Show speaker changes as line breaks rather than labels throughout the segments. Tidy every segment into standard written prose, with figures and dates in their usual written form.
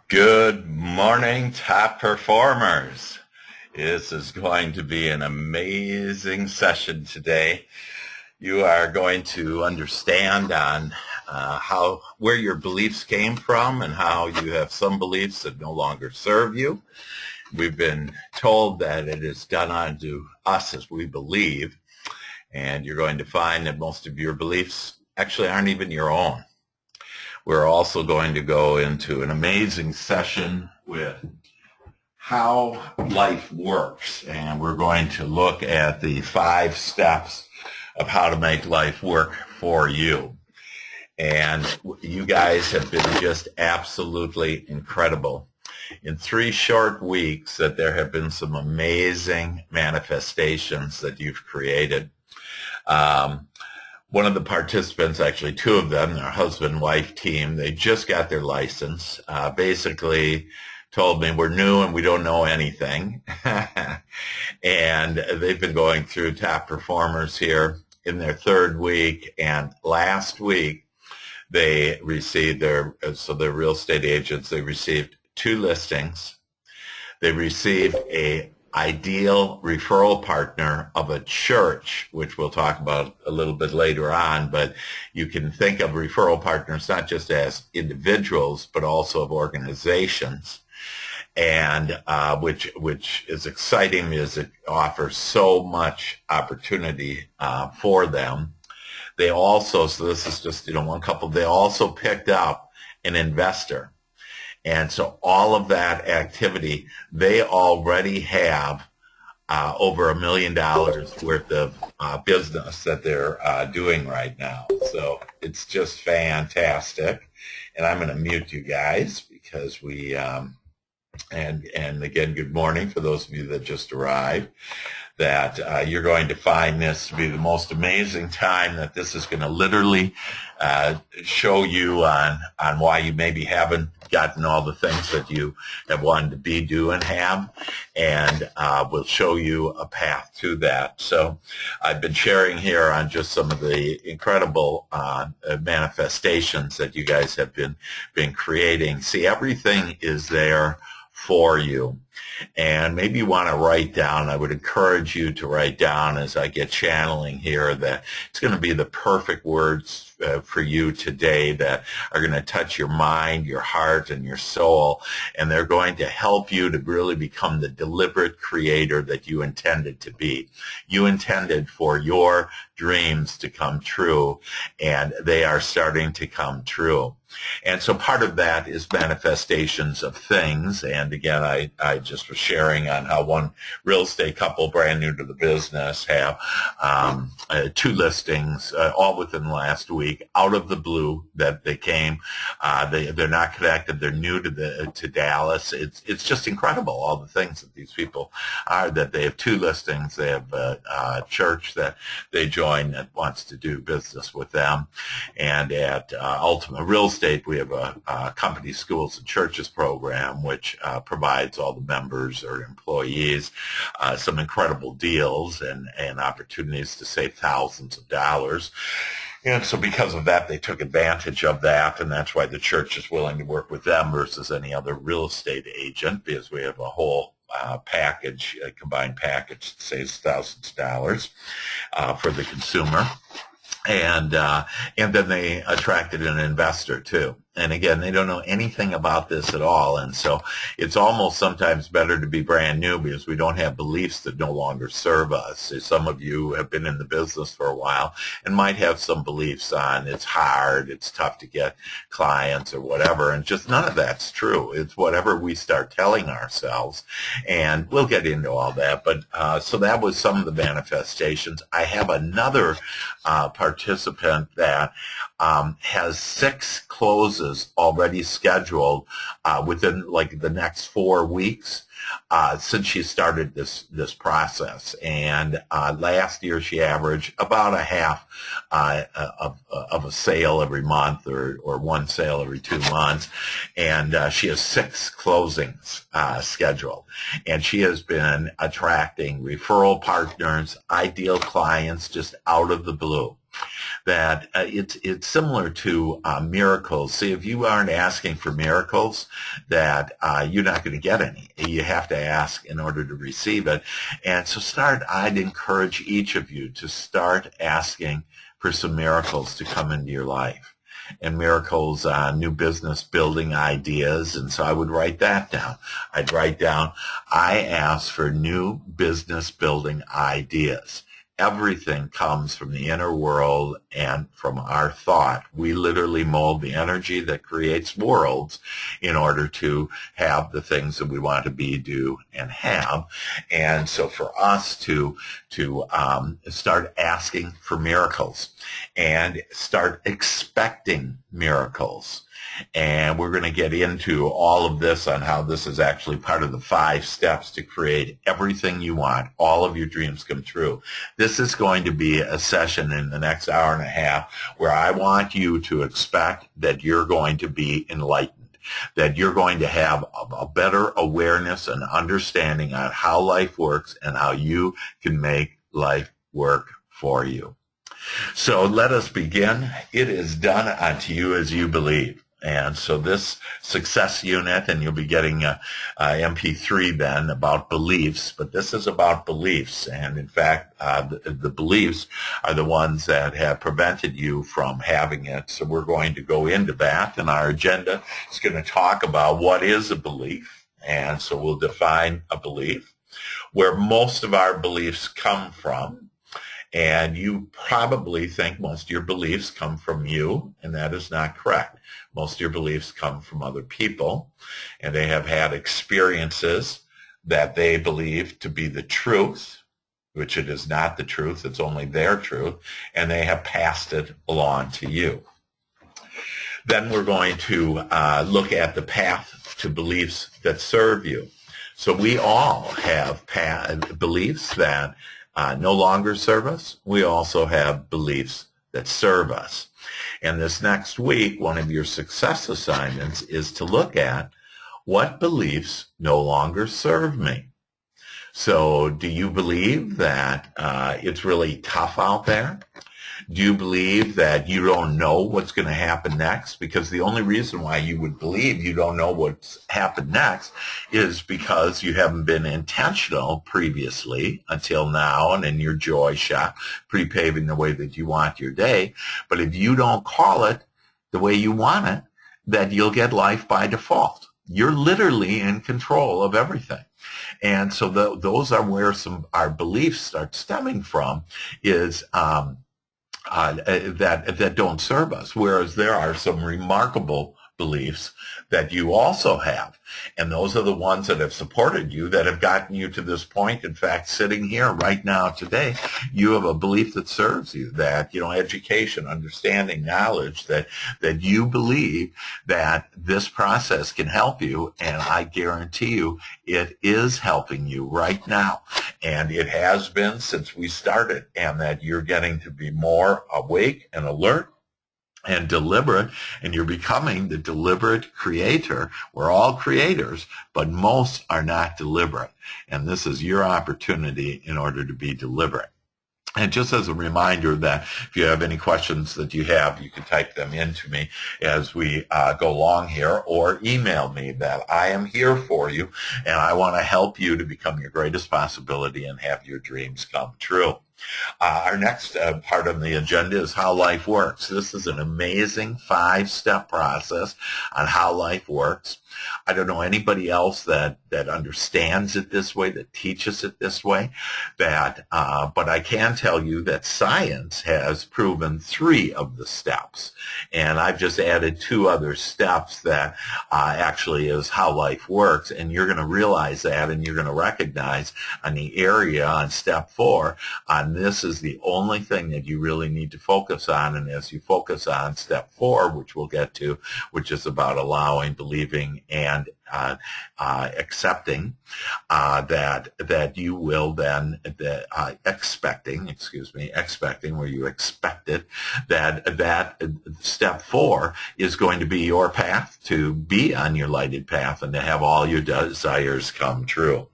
Good morning, top performers. This is going to be an amazing session today. You are going to understand on where your beliefs came from and how you have some beliefs that no longer serve you. We've been told that it is done unto us as we believe, and you're going to find that most of your beliefs actually aren't even your own. We're also going to go into an amazing session with how life works, and we're going to look at the 5 steps of how to make life work for you. And you guys have been just absolutely incredible. In 3 short weeks that there have been some amazing manifestations that you've created. One of the participants, actually 2 of them, their husband-wife team, they just got their license, basically told me we're new and we don't know anything. And they've been going through top performers here in their 3rd week. And last week, they received they're real estate agents, they received 2 listings. They received a ideal referral partner of a church, which we'll talk about a little bit later on, but you can think of referral partners not just as individuals, but also of organizations, and which is exciting because it offers so much opportunity for them. They also, so this is just, one couple, they also picked up an investor. And so all of that activity, they already have over $1 million worth of business that they're doing right now. So it's just fantastic. And I'm going to mute you guys because and again, good morning for those of you that just arrived, that you're going to find this to be the most amazing time, that this is going to literally show you on why you maybe haven't gotten all the things that you have wanted to be, do, and have, and we'll show you a path to that. So I've been sharing here on just some of the incredible manifestations that you guys have been creating. See, everything is there for you. And maybe you want to write down, I would encourage you to write down as I get channeling here, that it's going to be the perfect words for you today that are going to touch your mind, your heart, and your soul. And they're going to help you to really become the deliberate creator that you intended to be. You intended for your dreams to come true, and they are starting to come true. And so part of that is manifestations of things. And again, I just was sharing on how one real estate couple brand new to the business have 2 listings all within the last week, out of the blue, that they came. They're not connected. They're new to Dallas. It's just incredible, all the things that these people are, that they have 2 listings. They have a church that they join that wants to do business with them. And at Ultimate Real Estate, we have a company schools and churches program, which provides all the members or employees some incredible deals and opportunities to save thousands of dollars. And so because of that, they took advantage of that, and that's why the church is willing to work with them versus any other real estate agent, because we have a whole package, a combined package that saves thousands of dollars for the consumer. And then they attracted an investor too. And again, they don't know anything about this at all. And so it's almost sometimes better to be brand new because we don't have beliefs that no longer serve us. So some of you have been in the business for a while and might have some beliefs on it's hard, it's tough to get clients or whatever. And just none of that's true. It's whatever we start telling ourselves. And we'll get into all that. But so that was some of the manifestations. I have another participant that has 6 closes already scheduled within like the next 4 weeks since she started this process. And last year she averaged about a half of a sale every month, or 1 sale every 2 months. And she has 6 closings scheduled. And she has been attracting referral partners, ideal clients, just out of the blue. that it's similar to miracles. See, if you aren't asking for miracles, that you're not going to get any. You have to ask in order to receive it. And so I'd encourage each of you to start asking for some miracles to come into your life. And miracles, new business building ideas. And so I would write that down. I'd write down, I ask for new business building ideas. Everything comes from the inner world and from our thought. We literally mold the energy that creates worlds in order to have the things that we want to be, do, and have. And so for us to start asking for miracles and start expecting miracles. And we're going to get into all of this on how this is actually part of the 5 steps to create everything you want, all of your dreams come true. This is going to be a session in the next hour and a half where I want you to expect that you're going to be enlightened, that you're going to have a better awareness and understanding on how life works and how you can make life work for you. So let us begin. It is done unto you as you believe. And so this success unit, and you'll be getting a MP3 then about beliefs, but this is about beliefs. And in fact, the beliefs are the ones that have prevented you from having it. So we're going to go into that, and our agenda is going to talk about what is a belief. And so we'll define a belief, where most of our beliefs come from. And you probably think most of your beliefs come from you, and that is not correct. Most of your beliefs come from other people, and they have had experiences that they believe to be the truth, which it is not the truth, it's only their truth, and they have passed it along to you. Then we're going to look at the path to beliefs that serve you. So we all have beliefs that no longer serve us. We also have beliefs that serve us. And this next week, one of your success assignments is to look at what beliefs no longer serve me. So do you believe that it's really tough out there? Do you believe that you don't know what's going to happen next? Because the only reason why you would believe you don't know what's happened next is because you haven't been intentional previously until now and in your joy shot, pre-paving the way that you want your day. But if you don't call it the way you want it, that you'll get life by default. You're literally in control of everything. And so those are where our beliefs start stemming from, is that don't serve us, whereas there are some remarkable beliefs that you also have. And those are the ones that have supported you, that have gotten you to this point. In fact, sitting here right now today, you have a belief that serves you, that, education, understanding, knowledge, that you believe that this process can help you. And I guarantee you it is helping you right now. And it has been since we started, and that you're getting to be more awake and alert and deliberate, and you're becoming the deliberate creator. We're all creators, but most are not deliberate. And this is your opportunity in order to be deliberate. And just as a reminder that if you have any questions that you have, you can type them into me as we go along here, or email me, that I am here for you, and I want to help you to become your greatest possibility and have your dreams come true. Our next part on the agenda is how life works. This is an amazing 5-step process on how life works. I don't know anybody else that understands it this way, that teaches it this way, but I can tell you that science has proven 3 of the steps, and I've just added 2 other steps that actually is how life works, and you're going to realize that, and you're going to recognize on the area on step 4, this is the only thing that you really need to focus on. And as you focus on step 4, which we'll get to, which is about allowing, believing, and accepting, that you will then, expecting, where you expect it, that step 4 is going to be your path to be on your lighted path and to have all your desires come true.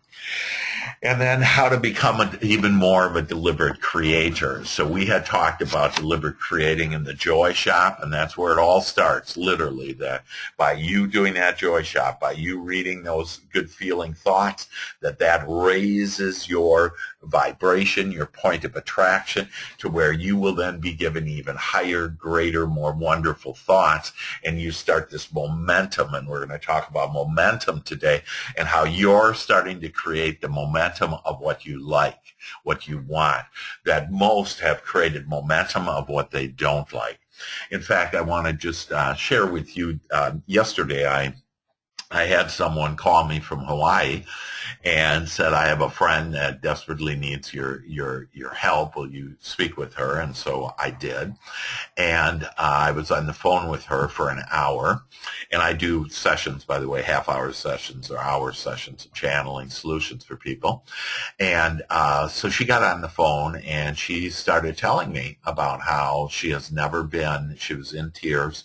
And then how to become even more of a deliberate creator. So we had talked about deliberate creating in the Joy Shop, and that's where it all starts, literally, that by you doing that Joy Shop, by you reading those good feeling thoughts, that raises your vibration, your point of attraction, to where you will then be given even higher, greater, more wonderful thoughts, and you start this momentum. And we're going to talk about momentum today and how you're starting to create the momentum of what you like, what you want. That most have created momentum of what they don't like. In fact, I want to just share with you, yesterday I had someone call me from Hawaii and said, I have a friend that desperately needs your help. Will you speak with her? And so I did. And I was on the phone with her for an hour. And I do sessions, by the way, half-hour sessions or hour sessions of channeling solutions for people. And so she got on the phone and she started telling me about how she has never been, she was in tears,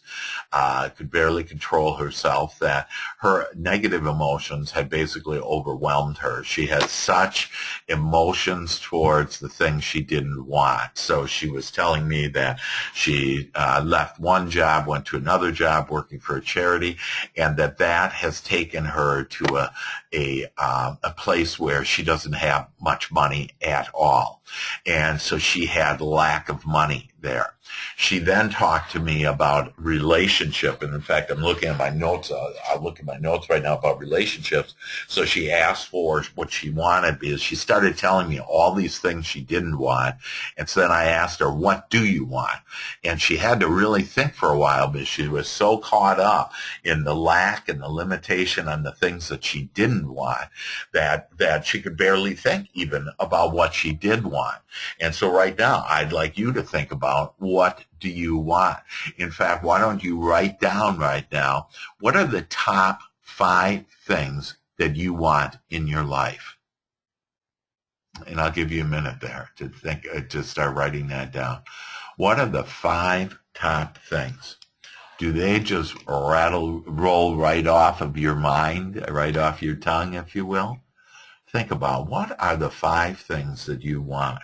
could barely control herself, that her negative emotions had basically overwhelmed her. She had such emotions towards the things she didn't want. So she was telling me that she left one job, went to another job working for a charity, and that has taken her to a place where she doesn't have much money at all. And so she had lack of money there. She then talked to me about relationship, and in fact, I'm looking at my notes. I'll look at my notes right now about relationships. So she asked for what she wanted, because she started telling me all these things she didn't want. And so then I asked her, what do you want? And she had to really think for a while, because she was so caught up in the lack and the limitation on the things that she didn't want that she could barely think even about what she did want. And so right now, I'd like you to think about, what do you want? In fact, why don't you write down right now, what are the top 5 things that you want in your life? And I'll give you a minute there to think, to start writing that down. What are the 5 top things? Do they just roll right off of your mind, right off your tongue, if you will? Think about, what are the 5 things that you want?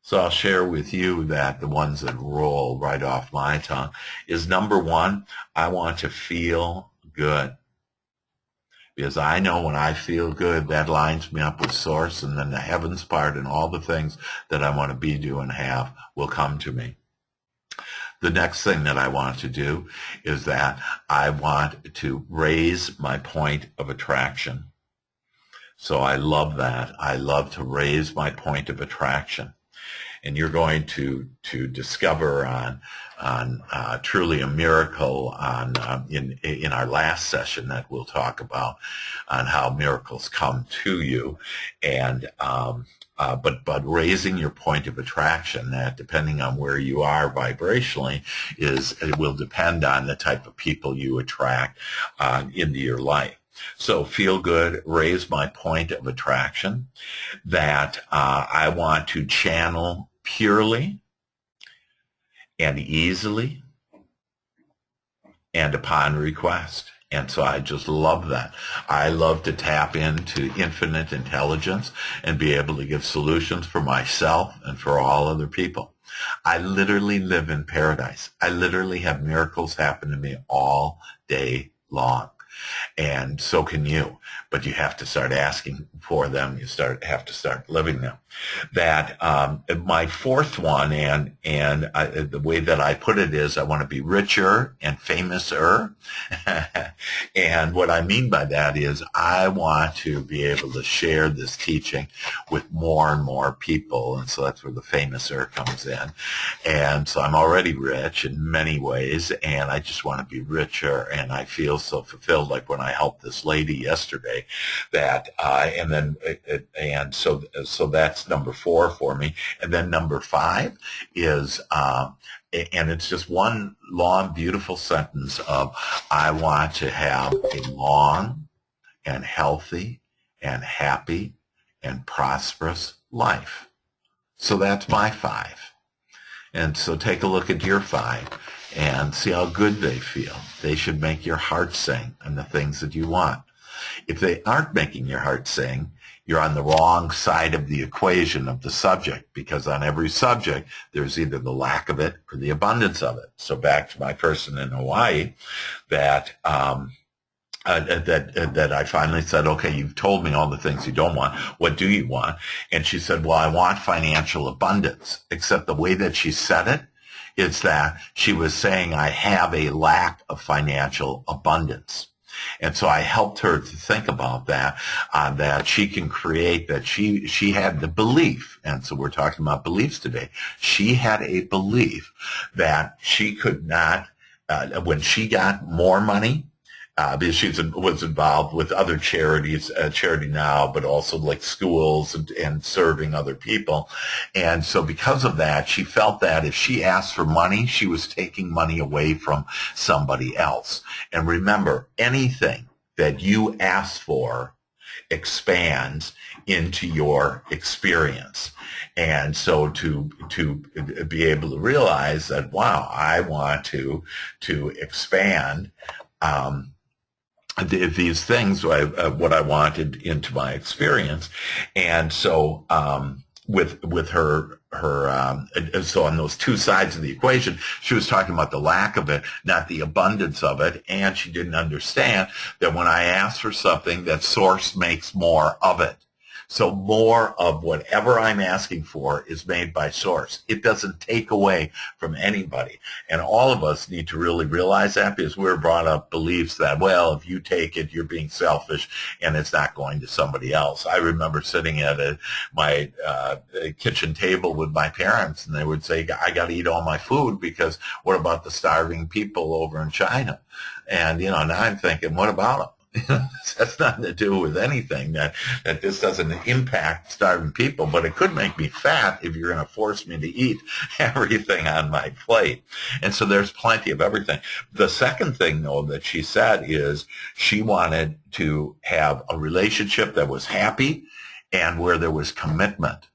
So I'll share with you that the ones that roll right off my tongue is, number 1, I want to feel good. Because I know when I feel good, that lines me up with Source, and then the heavens part and all the things that I want to be, do, and have will come to me. The next thing that I want to do is that I want to raise my point of attraction. So I love that. I love to raise my point of attraction. And you're going to discover on Truly a Miracle in our last session that we'll talk about, on how miracles come to you, and but raising your point of attraction, that depending on where you are vibrationally, it will depend on the type of people you attract into your life. So feel good, raise my point of attraction, that I want to channel purely and easily and upon request. And so I just love that. I love to tap into infinite intelligence and be able to give solutions for myself and for all other people. I literally live in paradise. I literally have miracles happen to me all day long. And so can you, but you have to start asking for them. You have to start living them. That my 4th one, and the way that I put it is, I want to be richer and famouser. And what I mean by that is, I want to be able to share this teaching with more and more people, and so that's where the famouser comes in. And so I'm already rich in many ways, and I just want to be richer, and I feel so fulfilled, like when I helped this lady yesterday, that and so that's number 4 for me. And then number 5 is and it's just one long, beautiful sentence of, I want to have a long and healthy and happy and prosperous life. So that's my 5. And so take a look at your 5 and see how good they feel. They should make your heart sing and the things that you want. If they aren't making your heart sing, you're on the wrong side of the equation of the subject, because on every subject, there's either the lack of it or the abundance of it. So back to my person in Hawaii, that that I finally said, okay, you've told me all the things you don't want. What do you want? And she said, well, I want financial abundance. Except the way that she said it is that she was saying I have a lack of financial abundance. And so I helped her to think about that, that she can create, that she had the belief. And so we're talking about beliefs today. She had a belief that she could not, when she got more money, because she was involved with other charities, Charity Now, but also like schools and serving other people. And so because of that, she felt that if she asked for money, she was taking money away from somebody else. And remember, anything that you ask for expands into your experience. And so to be able to realize that, wow, I want to expand, these things, what I wanted into my experience. And so with her so on those two sides of the equation, she was talking about the lack of it, not the abundance of it. And she didn't understand that when I ask for something, that source makes more of it. So more of whatever I'm asking for is made by source. It doesn't take away from anybody. And all of us need to really realize that, because we're brought up beliefs that, well, if you take it, you're being selfish and it's not going to somebody else. I remember sitting at my kitchen table with my parents, and they would say, I got to eat all my food because what about the starving people over in China? And, now I'm thinking, what about them? That's nothing to do with anything, that this doesn't impact starving people, but it could make me fat if you're going to force me to eat everything on my plate. And so there's plenty of everything. The second thing, though, that she said is she wanted to have a relationship that was happy and where there was commitment.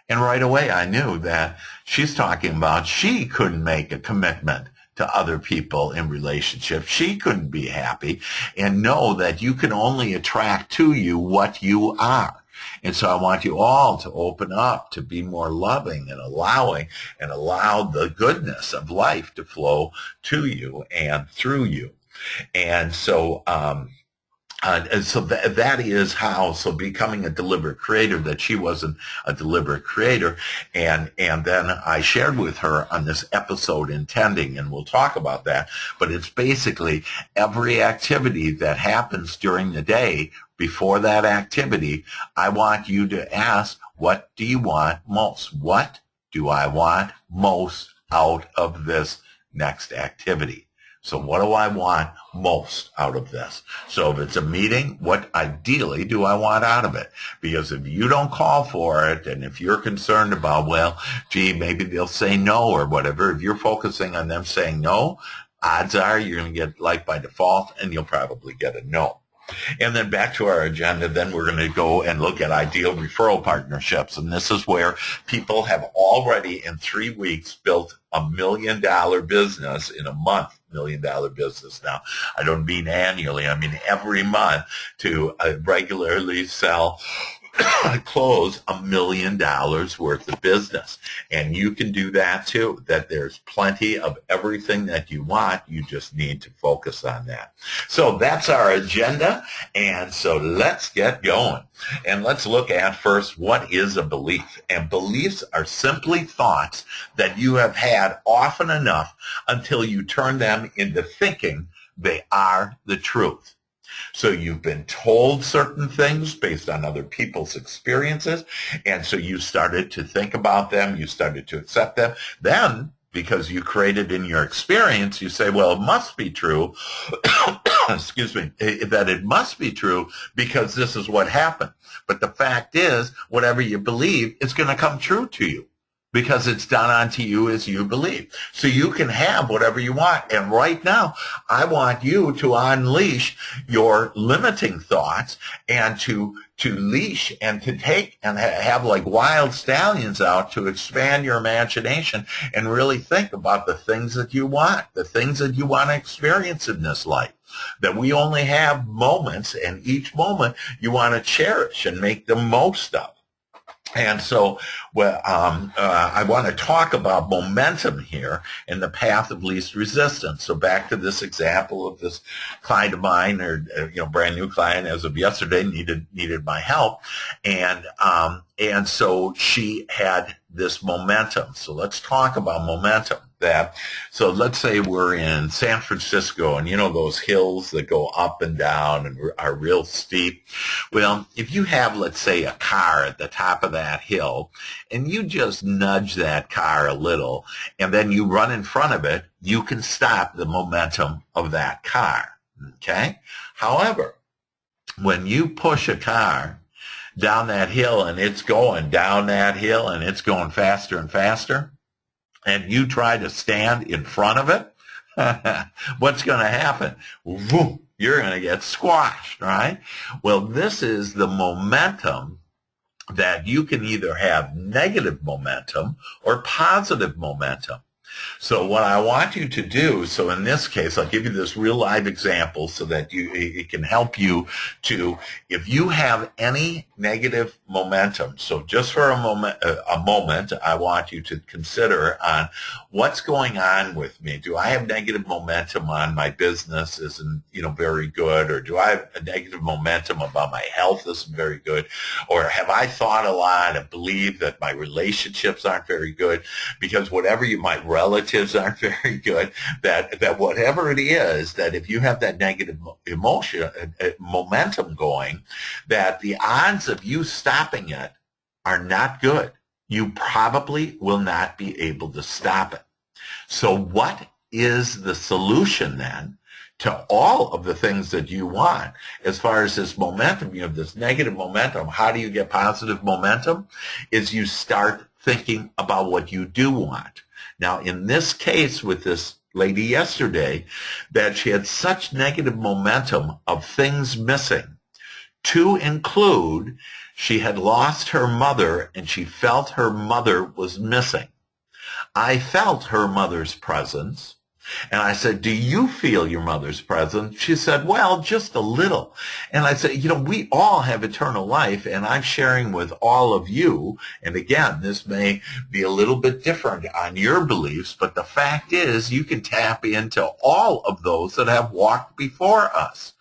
And right away I knew that she's talking about she couldn't make a commitment to other people in relationships. She couldn't be happy, and know that you can only attract to you what you are. And so I want you all to open up, to be more loving and allowing, and allow the goodness of life to flow to you and through you. And so, and so that is how, so becoming a deliberate creator, that she wasn't a deliberate creator. And then I shared with her on this episode Intending, and we'll talk about that, but it's basically every activity that happens during the day. Before that activity, I want you to ask, what do you want most? What do I want most out of this next activity? So what do I want most out of this? So if it's a meeting, what ideally do I want out of it? Because if you don't call for it, and if you're concerned about, well, gee, maybe they'll say no or whatever, if you're focusing on them saying no, odds are you're going to get like by default, and you'll probably get a no. And then back to our agenda, then we're going to go and look at ideal referral partnerships. And this is where people have already in 3 weeks built $1 million business in a month. $1 million business. Now, I don't mean annually. I mean every month, to regularly sell, close $1 million worth of business. And you can do that too, that there's plenty of everything that you want. You just need to focus on that. So that's our agenda. And so let's get going. And let's look at first, what is a belief? And beliefs are simply thoughts that you have had often enough until you turn them into thinking they are the truth. So you've been told certain things based on other people's experiences, and so you started to think about them, you started to accept them. Then, because you created in your experience, you say, well, it must be true, excuse me, that it must be true because this is what happened. But the fact is, whatever you believe is going to come true to you, because it's done unto you as you believe. So you can have whatever you want. And right now, I want you to unleash your limiting thoughts and to leash and to take and have like wild stallions out to expand your imagination and really think about the things that you want, the things that you want to experience in this life. That we only have moments, and each moment you want to cherish and make the most of. And so I want to talk about momentum here in the path of least resistance. So back to this example of this client of mine, or brand new client as of yesterday, needed my help, and so she had this momentum. So let's talk about momentum. So let's say we're in San Francisco, and those hills that go up and down and are real steep. Well, if you have, let's say, a car at the top of that hill, and you just nudge that car a little, and then you run in front of it, you can stop the momentum of that car, okay? However, when you push a car down that hill, and it's going down that hill, and it's going faster and faster, and you try to stand in front of it, what's going to happen? Vroom, you're going to get squashed, right? Well, this is the momentum that you can either have negative momentum or positive momentum. So what I want you to do, so in this case, I'll give you this real live example so that it can help you to, if you have any negative momentum, so just for a moment, I want you to consider on what's going on with me. Do I have negative momentum on my business isn't, very good, or do I have a negative momentum about my health isn't very good, or have I thought a lot and believe that my relationships aren't very good, because whatever relatives aren't very good, that whatever it is, that if you have that negative momentum going, that the odds of you stopping it are not good. You probably will not be able to stop it. So what is the solution then to all of the things that you want? As far as this momentum, you have this negative momentum. How do you get positive momentum? Is you start thinking about what you do want. Now, in this case with this lady yesterday, that she had such negative momentum of things missing, to include she had lost her mother and she felt her mother was missing. I felt her mother's presence. And I said, do you feel your mother's presence? She said, well, just a little. And I said, we all have eternal life, and I'm sharing with all of you. And again, this may be a little bit different on your beliefs, but the fact is you can tap into all of those that have walked before us.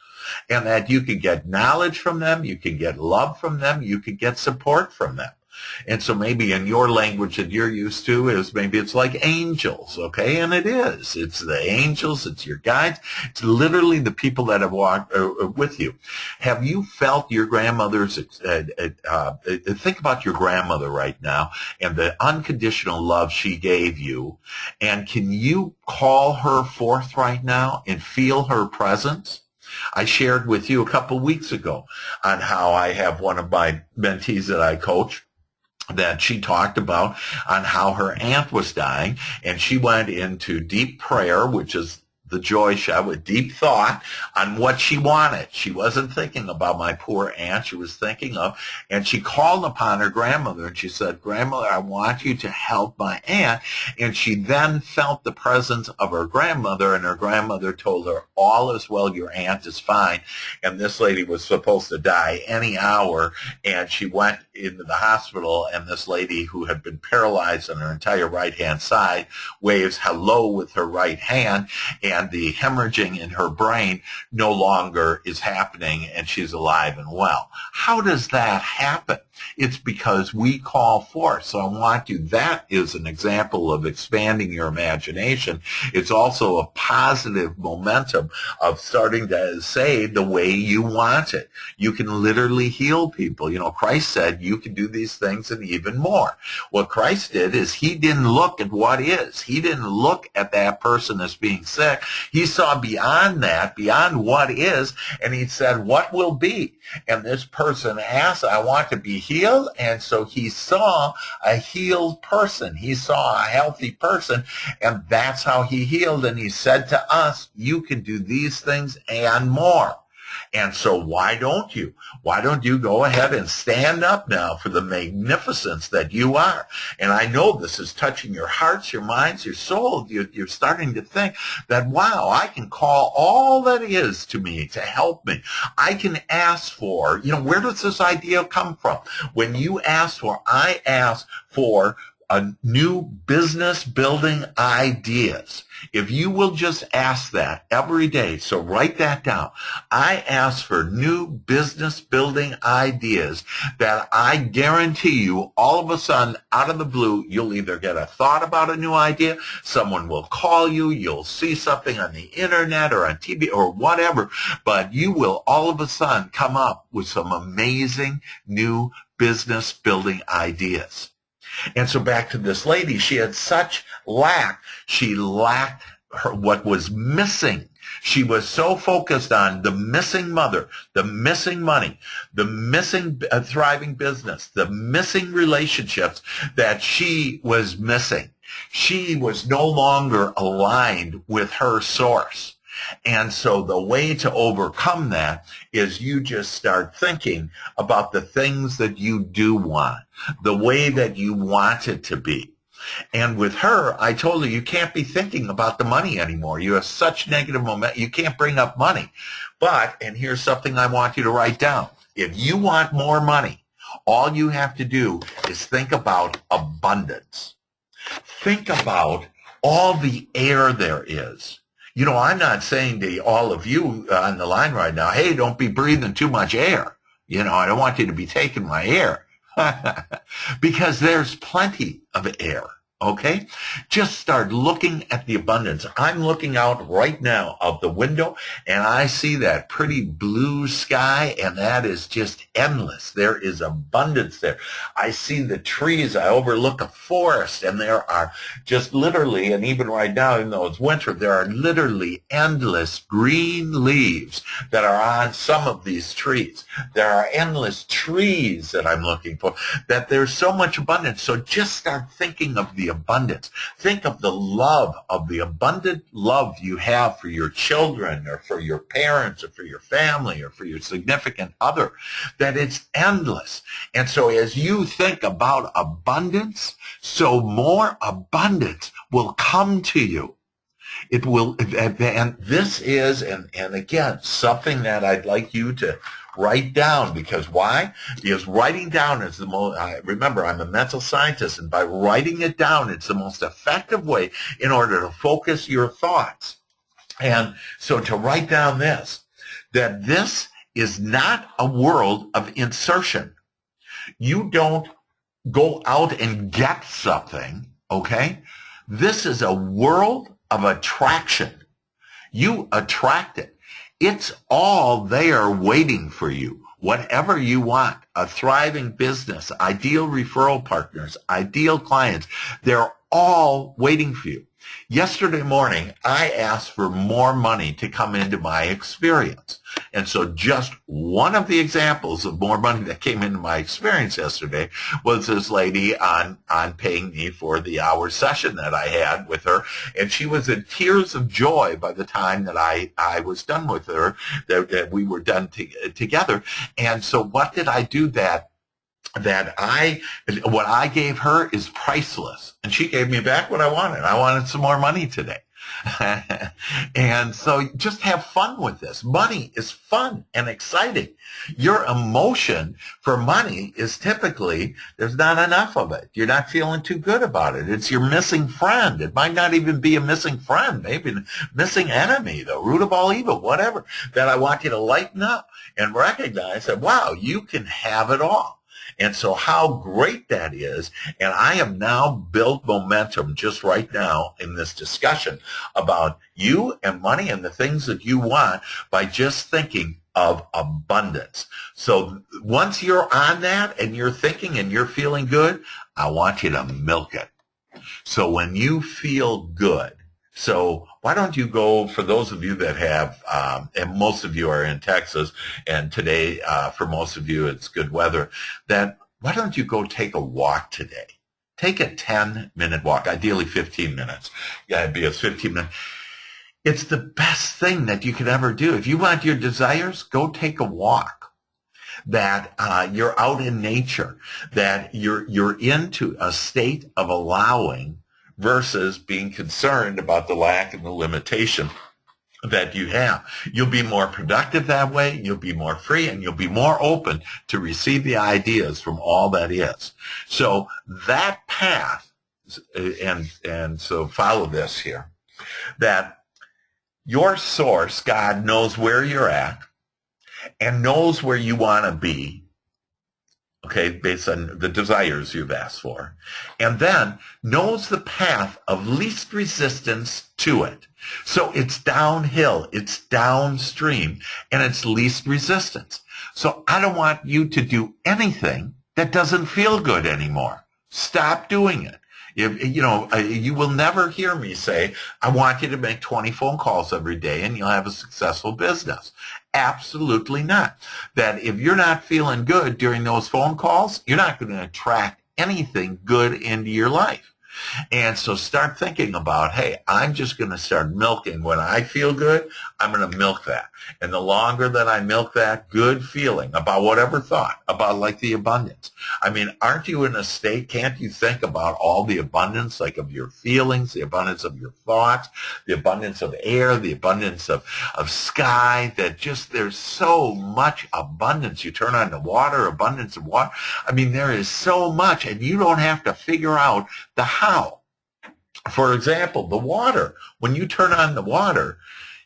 And that you can get knowledge from them, you can get love from them, you can get support from them. And so maybe in your language that you're used to is maybe it's like angels, okay? And it is. It's the angels. It's your guides. It's literally the people that have walked with you. Have you felt your grandmother's, think about your grandmother right now and the unconditional love she gave you. And can you call her forth right now and feel her presence? I shared with you a couple weeks ago on how I have one of my mentees that I coach, that she talked about on how her aunt was dying, and she went into deep prayer, which is the joy shot, with deep thought on what she wanted. She wasn't thinking about my poor aunt. She was thinking of, and she called upon her grandmother, and she said, grandmother, I want you to help my aunt. And she then felt the presence of her grandmother, and her grandmother told her, all is well, your aunt is fine. And this lady was supposed to die any hour, and she went into the hospital, and this lady who had been paralyzed on her entire right-hand side waves hello with her right hand, and the hemorrhaging in her brain no longer is happening, and she's alive and well. How does that happen? It's because we call forth. So I want you, that is an example of expanding your imagination. It's also a positive momentum of starting to say the way you want it. You can literally heal people. Christ said you can do these things and even more. What Christ did is he didn't look at what is. He didn't look at that person as being sick He saw beyond that, beyond what is, and he said, what will be? And this person asked, I want to be healed. And so he saw a healed person. He saw a healthy person, and that's how he healed. And he said to us, you can do these things and more. And so why don't you? Why don't you go ahead and stand up now for the magnificence that you are? And I know this is touching your hearts, your minds, your soul. You're starting to think that, wow, I can call all that is to me to help me. I can ask for, where does this idea come from? When you I ask for a new business building ideas. If you will just ask that every day, so write that down. I ask for new business building ideas that I guarantee you all of a sudden, out of the blue, you'll either get a thought about a new idea, someone will call you, you'll see something on the internet or on TV or whatever, but you will all of a sudden come up with some amazing new business building ideas. And so back to this lady, she had such lack. She lacked what was missing. She was so focused on the missing mother, the missing money, the missing thriving business, the missing relationships that she was missing. She was no longer aligned with her source. And so the way to overcome that is you just start thinking about the things that you do want, the way that you want it to be. And with her, I told her, you can't be thinking about the money anymore. You have such negative momentum. You can't bring up money. But, and here's something I want you to write down. If you want more money, all you have to do is think about abundance. Think about all the air there is. I'm not saying to all of you on the line right now, hey, don't be breathing too much air. I don't want you to be taking my air because there's plenty of air. Okay? Just start looking at the abundance. I'm looking out right now of the window, and I see that pretty blue sky, and that is just endless. There is abundance there. I see the trees. I overlook a forest, and there are just literally, and even right now, even though it's winter, there are literally endless green leaves that are on some of these trees. There are endless trees that I'm looking for, that there's so much abundance. So just start thinking of the abundance. Think of the love, of the abundant love you have for your children or for your parents or for your family or for your significant other, that it's endless. And so as you think about abundance, so more abundance will come to you. It will, and this is, and again, something that I'd like you to write down. Because why? Because writing down is the most, remember, I'm a mental scientist, and by writing it down, it's the most effective way in order to focus your thoughts. And so to write down this, that this is not a world of insertion. You don't go out and get something, okay? This is a world of attraction. You attract it. It's all there waiting for you. Whatever you want, a thriving business, ideal referral partners, ideal clients, they're all waiting for you. Yesterday morning, I asked for more money to come into my experience. And so just one of the examples of more money that came into my experience yesterday was this lady on paying me for the hour session that I had with her. And she was in tears of joy by the time that I was done with her, that we were done together. And so what did I do what I gave her is priceless. And she gave me back what I wanted. I wanted some more money today. And so just have fun with this. Money is fun and exciting. Your emotion for money is typically, there's not enough of it. You're not feeling too good about it. It's your missing friend. It might not even be a missing friend, maybe a missing enemy, the root of all evil, whatever, that I want you to lighten up and recognize that, wow, you can have it all. And so how great that is. And I have now built momentum just right now in this discussion about you and money and the things that you want by just thinking of abundance. So once you're on that and you're thinking and you're feeling good, I want you to milk it. So when you feel good, So why don't you go, for those of you that have, and most of you are in Texas, and today, for most of you, it's good weather, that why don't you go take a walk today? Take a 10-minute walk, ideally 15 minutes. Yeah, it'd be a 15 minutes. It's the best thing that you could ever do. If you want your desires, go take a walk. That you're out in nature, that you're into a state of allowing versus being concerned about the lack and the limitation that you have. You'll be more productive that way. You'll be more free, and you'll be more open to receive the ideas from all that is. So that path, and so follow this here, that your source, God, knows where you're at and knows where you want to be, okay, based on the desires you've asked for, and then knows the path of least resistance to it. So it's downhill, it's downstream, and it's least resistance. So I don't want you to do anything that doesn't feel good anymore. Stop doing it. If, you will never hear me say, I want you to make 20 phone calls every day and you'll have a successful business. Absolutely not. That if you're not feeling good during those phone calls, you're not going to attract anything good into your life. And so start thinking about, hey, I'm just going to start milking when I feel good. I'm going to milk that. And the longer that I milk that good feeling about whatever thought, about like the abundance. I mean, aren't you in a state, can't you think about all the abundance, like of your feelings, the abundance of your thoughts, the abundance of air, the abundance of sky, that just there's so much abundance. You turn on the water, abundance of water. I mean, there is so much, and you don't have to figure out the how. For example, the water. When you turn on the water,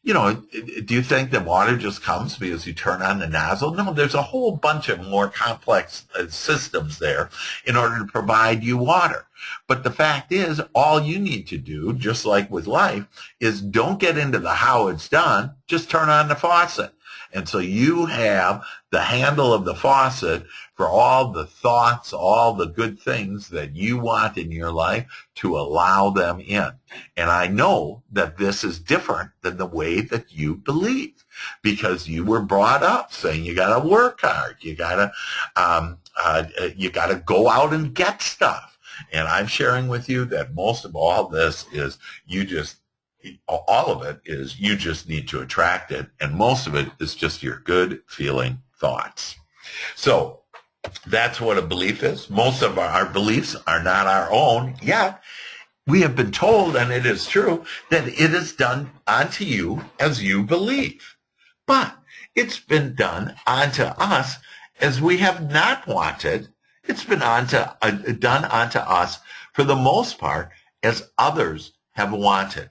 do you think that water just comes because you turn on the nozzle? No, there's a whole bunch of more complex systems there in order to provide you water. But the fact is, all you need to do, just like with life, is don't get into the how it's done. Just turn on the faucet. And so you have the handle of the faucet for all the thoughts, all the good things that you want in your life to allow them in. And I know that this is different than the way that you believe, because you were brought up saying you got to work hard, you got to go out and get stuff. And I'm sharing with you that most of all this is all of it is you just need to attract it, and most of it is just your good feeling thoughts. So that's what a belief is. Most of our beliefs are not our own, yet we have been told, and it is true, that it is done unto you as you believe. But it's been done unto us as we have not wanted. It's been done unto us, for the most part, as others have wanted,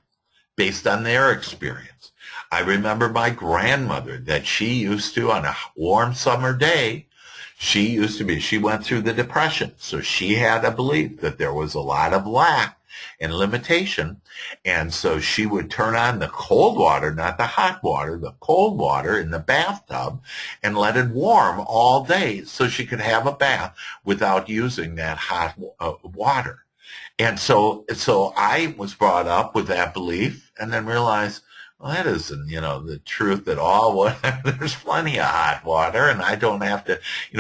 based on their experience. I remember my grandmother, that she used to, on a warm summer day, she went through the Depression. So she had a belief that there was a lot of lack and limitation. And so she would turn on the cold water, not the hot water, the cold water in the bathtub, and let it warm all day so she could have a bath without using that hot water. And so I was brought up with that belief, and then realized, well, that isn't, the truth at all. There's plenty of hot water, and I don't have to,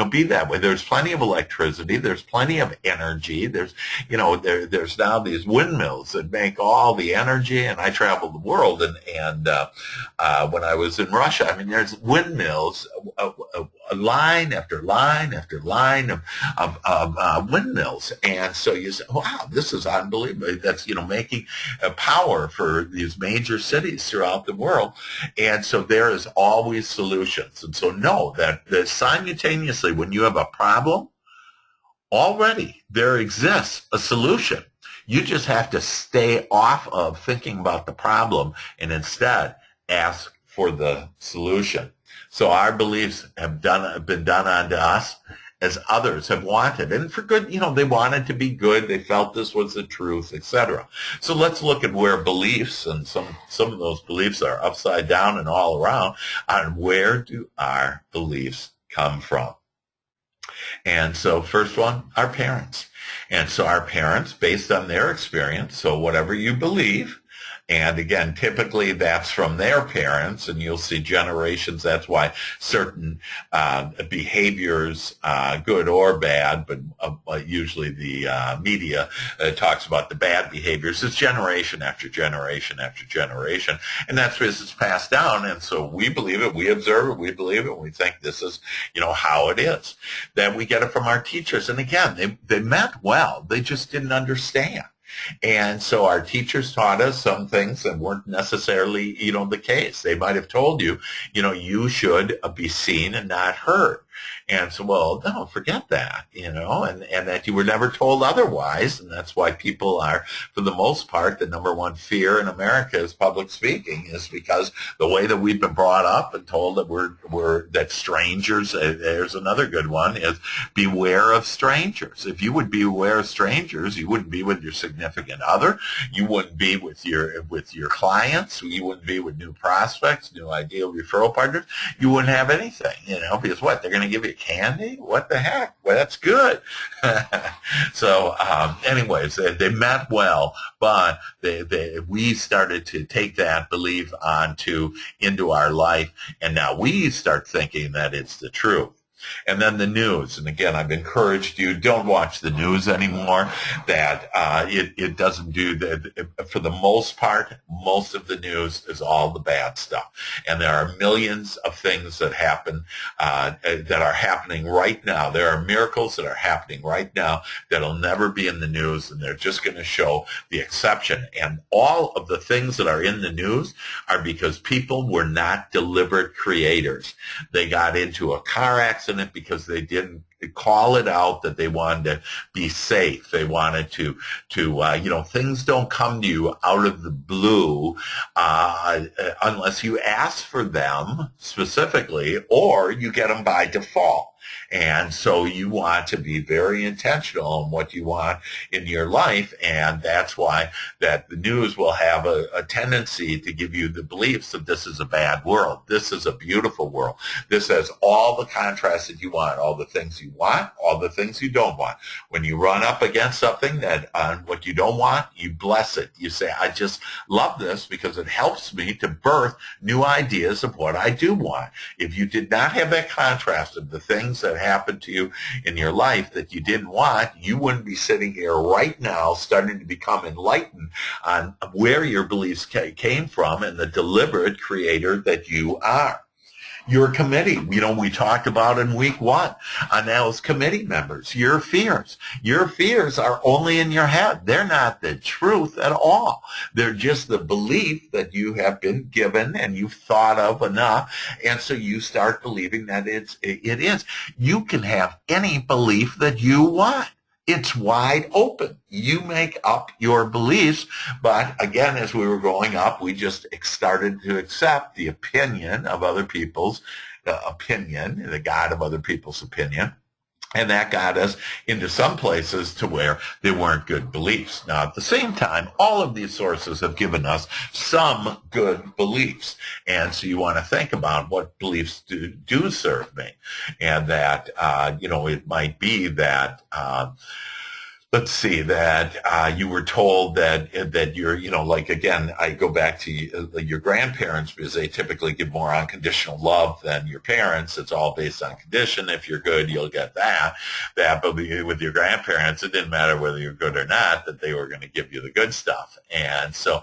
be that way. There's plenty of electricity. There's plenty of energy. There's, there's now these windmills that make all the energy, and I travel the world, and when I was in Russia, I mean, there's windmills, line after line after line of windmills. And so you say, wow, this is unbelievable. That's, making power for these major cities throughout the world. And so there is always solutions. And so know that simultaneously, when you have a problem, already there exists a solution. You just have to stay off of thinking about the problem and instead ask for the solution. So our beliefs have been done unto us as others have wanted. And for good, they wanted to be good. They felt this was the truth, etc. So let's look at where beliefs, and some of those beliefs are upside down and all around, on where do our beliefs come from. And so first one, our parents. And so our parents, based on their experience, so whatever you believe, And again, typically that's from their parents, and you'll see generations. That's why certain behaviors, good or bad, but usually the media talks about the bad behaviors. It's generation after generation after generation, and that's what is passed down. And so we believe it, we observe it, we believe it, we think this is, how it is. Then we get it from our teachers, and again, they meant well. They just didn't understand. And so our teachers taught us some things that weren't necessarily, the case. They might have told you, you should be seen and not heard. And so, well, no, forget that, and that you were never told otherwise. And that's why people are, for the most part, the number one fear in America is public speaking, is because the way that we've been brought up and told that that strangers, there's another good one, is beware of strangers. If you would beware of strangers, you wouldn't be with your significant other. You wouldn't be with your clients. You wouldn't be with new prospects, new ideal referral partners. You wouldn't have anything, because what? They're going to give you candy? What the heck? Well, that's good. So anyways, they meant well, but we started to take that belief into our life, and now we start thinking that it's the truth. And then the news. And again, I've encouraged you, don't watch the news anymore. That it doesn't do that. For the most part, most of the news is all the bad stuff. And there are millions of things that happen, that are happening right now. There are miracles that are happening right now that'll never be in the news, and they're just going to show the exception. And all of the things that are in the news are because people were not deliberate creators. They got into a car accident because they didn't call it out that they wanted to be safe. They wanted to things don't come to you out of the blue unless you ask for them specifically, or you get them by default. And so you want to be very intentional on what you want in your life, and that's why that the news will have a tendency to give you the beliefs that this is a bad world. This is a beautiful world. This has all the contrasts that you want, all the things you want, all the things you don't want. When you run up against something that what you don't want, you bless it. You say, I just love this because it helps me to birth new ideas of what I do want. If you did not have that contrast of the things that happened to you in your life that you didn't want, you wouldn't be sitting here right now starting to become enlightened on where your beliefs came from and the deliberate creator that you are. Your committee, we talked about in week 1 on those committee members, your fears. Your fears are only in your head. They're not the truth at all. They're just the belief that you have been given and you've thought of enough. And so you start believing that it is. You can have any belief that you want. It's wide open. You make up your beliefs. But again, as we were growing up, we just started to accept the opinion of other people's opinion, the God of other people's opinion. And that got us into some places to where they weren't good beliefs. Now, at the same time, all of these sources have given us some good beliefs. And so you want to think about what beliefs do serve me. And that, it might be that, let's see, that you were told that you're, like, again, I go back to your grandparents, because they typically give more unconditional love than your parents. It's all based on condition. If you're good, you'll get that. But with your grandparents, it didn't matter whether you're good or not, that they were going to give you the good stuff. And so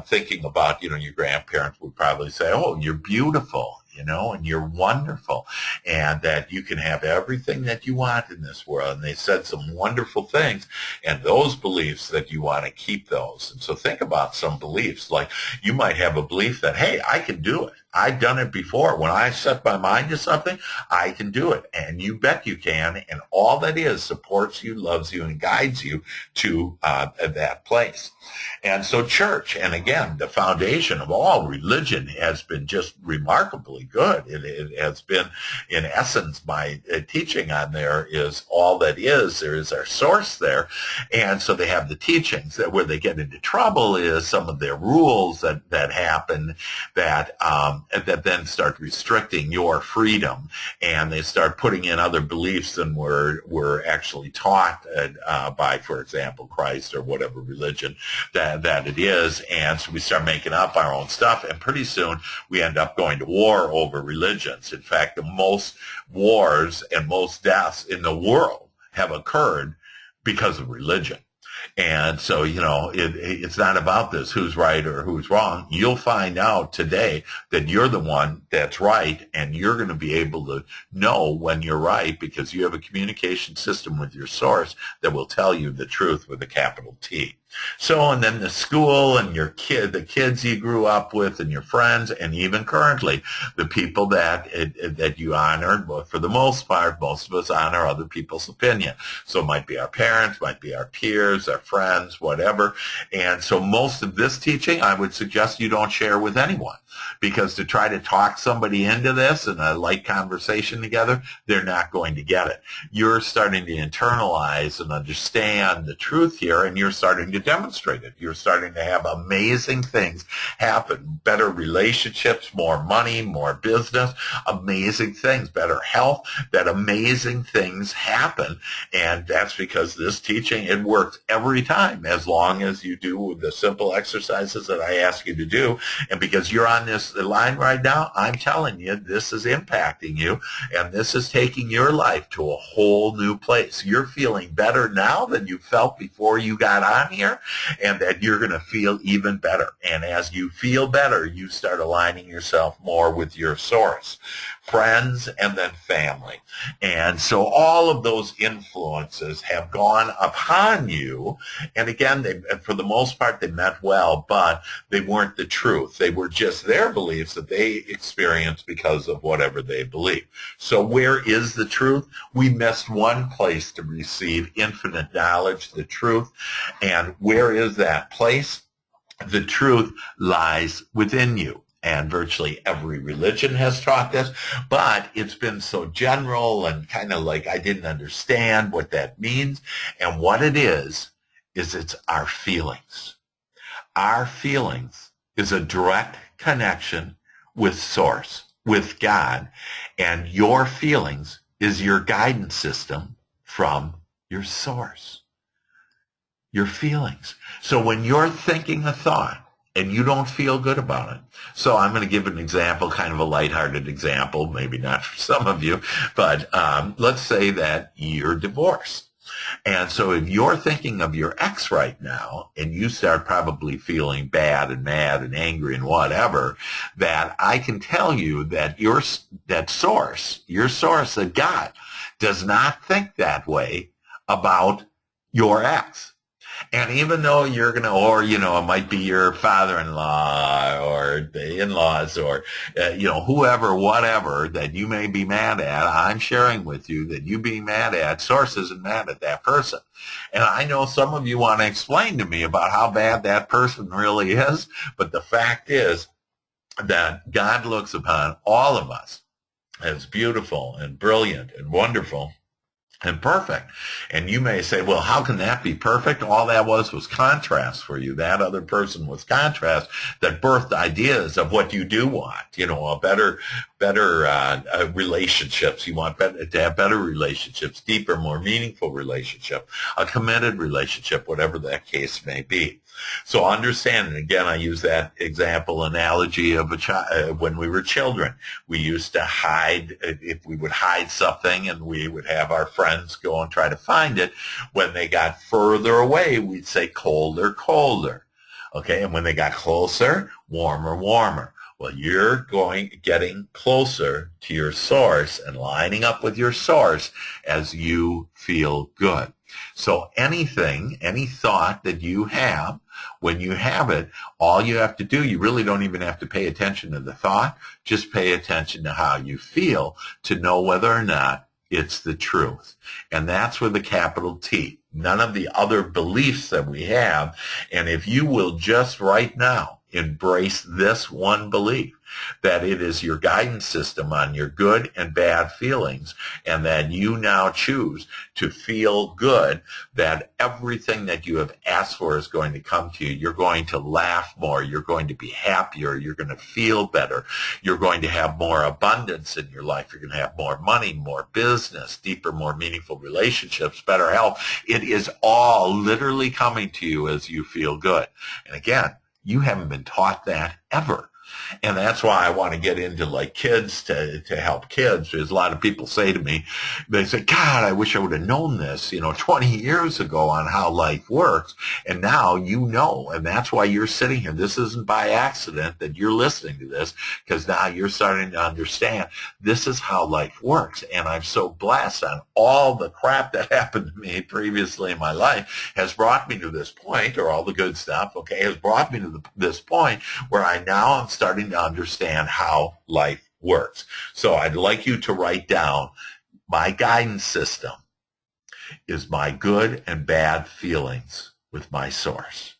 thinking about, your grandparents would probably say, oh, you're beautiful. And you're wonderful, and that you can have everything that you want in this world. And they said some wonderful things, and those beliefs that you want to keep those. And so think about some beliefs, like you might have a belief that, hey, I can do it. I've done it before. When I set my mind to something, I can do it. And you bet you can. And all that is supports you, loves you, and guides you to that place. And so church, and again, the foundation of all religion has been just remarkably good. It has been, in essence, my teaching on there is all that is. There is our source there. And so they have the teachings. That where they get into trouble is some of their rules that happen that that then start restricting your freedom, and they start putting in other beliefs than were actually taught by, for example, Christ or whatever religion that it is. And so we start making up our own stuff, and pretty soon we end up going to war over religions. In fact, the most wars and most deaths in the world have occurred because of religion. And so, it's not about this, who's right or who's wrong. You'll find out today that you're the one that's right, and you're going to be able to know when you're right because you have a communication system with your source that will tell you the truth with a capital T. So, and then the school and the kids you grew up with and your friends, and even currently the people that you honored. But for the most part, most of us honor other people's opinion. So it might be our parents, might be our peers, our friends, whatever. And so most of this teaching, I would suggest you don't share with anyone, because to try to talk somebody into this in a light conversation together, they're not going to get it. You're starting to internalize and understand the truth here, and you're starting to demonstrate it. You're starting to have amazing things happen. Better relationships, more money, more business, amazing things, better health, that amazing things happen. And that's because this teaching, it works every time as long as you do the simple exercises that I ask you to do. And because you're on this line right now, I'm telling you, this is impacting you, and this is taking your life to a whole new place. You're feeling better now than you felt before you got on here, and that you're going to feel even better. And as you feel better, you start aligning yourself more with your source, friends, and then family. And so all of those influences have gone upon you. And again, for the most part, they meant well, but they weren't the truth. They were just their beliefs that they experienced because of whatever they believe. So where is the truth? We missed one place to receive infinite knowledge, the truth. And where is that place? The truth lies within you. And virtually every religion has taught this, but it's been so general and kind of like I didn't understand what that means. And what it is it's our feelings. Our feelings is a direct connection with Source, with God, and your feelings is your guidance system from your Source. Your feelings. So when you're thinking a thought, and you don't feel good about it. So I'm going to give an example, kind of a lighthearted example, maybe not for some of you, but let's say that you're divorced. And so if you're thinking of your ex right now, and you start probably feeling bad and mad and angry and whatever, that I can tell you that your source, that God, does not think that way about your ex. And even though you're going to, or, it might be your father-in-law or the in-laws or, whoever, whatever that you may be mad at, I'm sharing with you that you being mad at, Source isn't mad at that person. And I know some of you want to explain to me about how bad that person really is, but the fact is that God looks upon all of us as beautiful and brilliant and wonderful and perfect. And you may say, well, how can that be perfect? All that was contrast for you. That other person was contrast that birthed ideas of what you do want, a better relationships. You want to have better relationships, deeper, more meaningful relationship, a committed relationship, whatever that case may be. So understand, and again, I use that example analogy of when we were children. We used to hide, if we would hide something and we would have our friends go and try to find it, when they got further away, we'd say colder, colder. Okay, and when they got closer, warmer, warmer. Well, you're getting closer to your source and lining up with your source as you feel good. So any thought that you have, when you have it, all you have to do, you really don't even have to pay attention to the thought, just pay attention to how you feel to know whether or not it's the truth. And that's with a capital T. None of the other beliefs that we have. And if you will just right now embrace this one belief, that it is your guidance system on your good and bad feelings, and that you now choose to feel good, that everything that you have asked for is going to come to you. You're going to laugh more. You're going to be happier. You're going to feel better. You're going to have more abundance in your life. You're going to have more money, more business, deeper, more meaningful relationships, better health. It is all literally coming to you as you feel good. And again, you haven't been taught that ever. And that's why I want to get into like kids to help kids. There's a lot of people say to me, they say, God, I wish I would have known this, 20 years ago on how life works. And now you know, and that's why you're sitting here. This isn't by accident that you're listening to this, because now you're starting to understand this is how life works. And I'm so blessed on all the crap that happened to me previously in my life has brought me to this point, or all the good stuff, okay, has brought me to this point where I now am starting to understand how life works. So I'd like you to write down, my guidance system is my good and bad feelings with my source.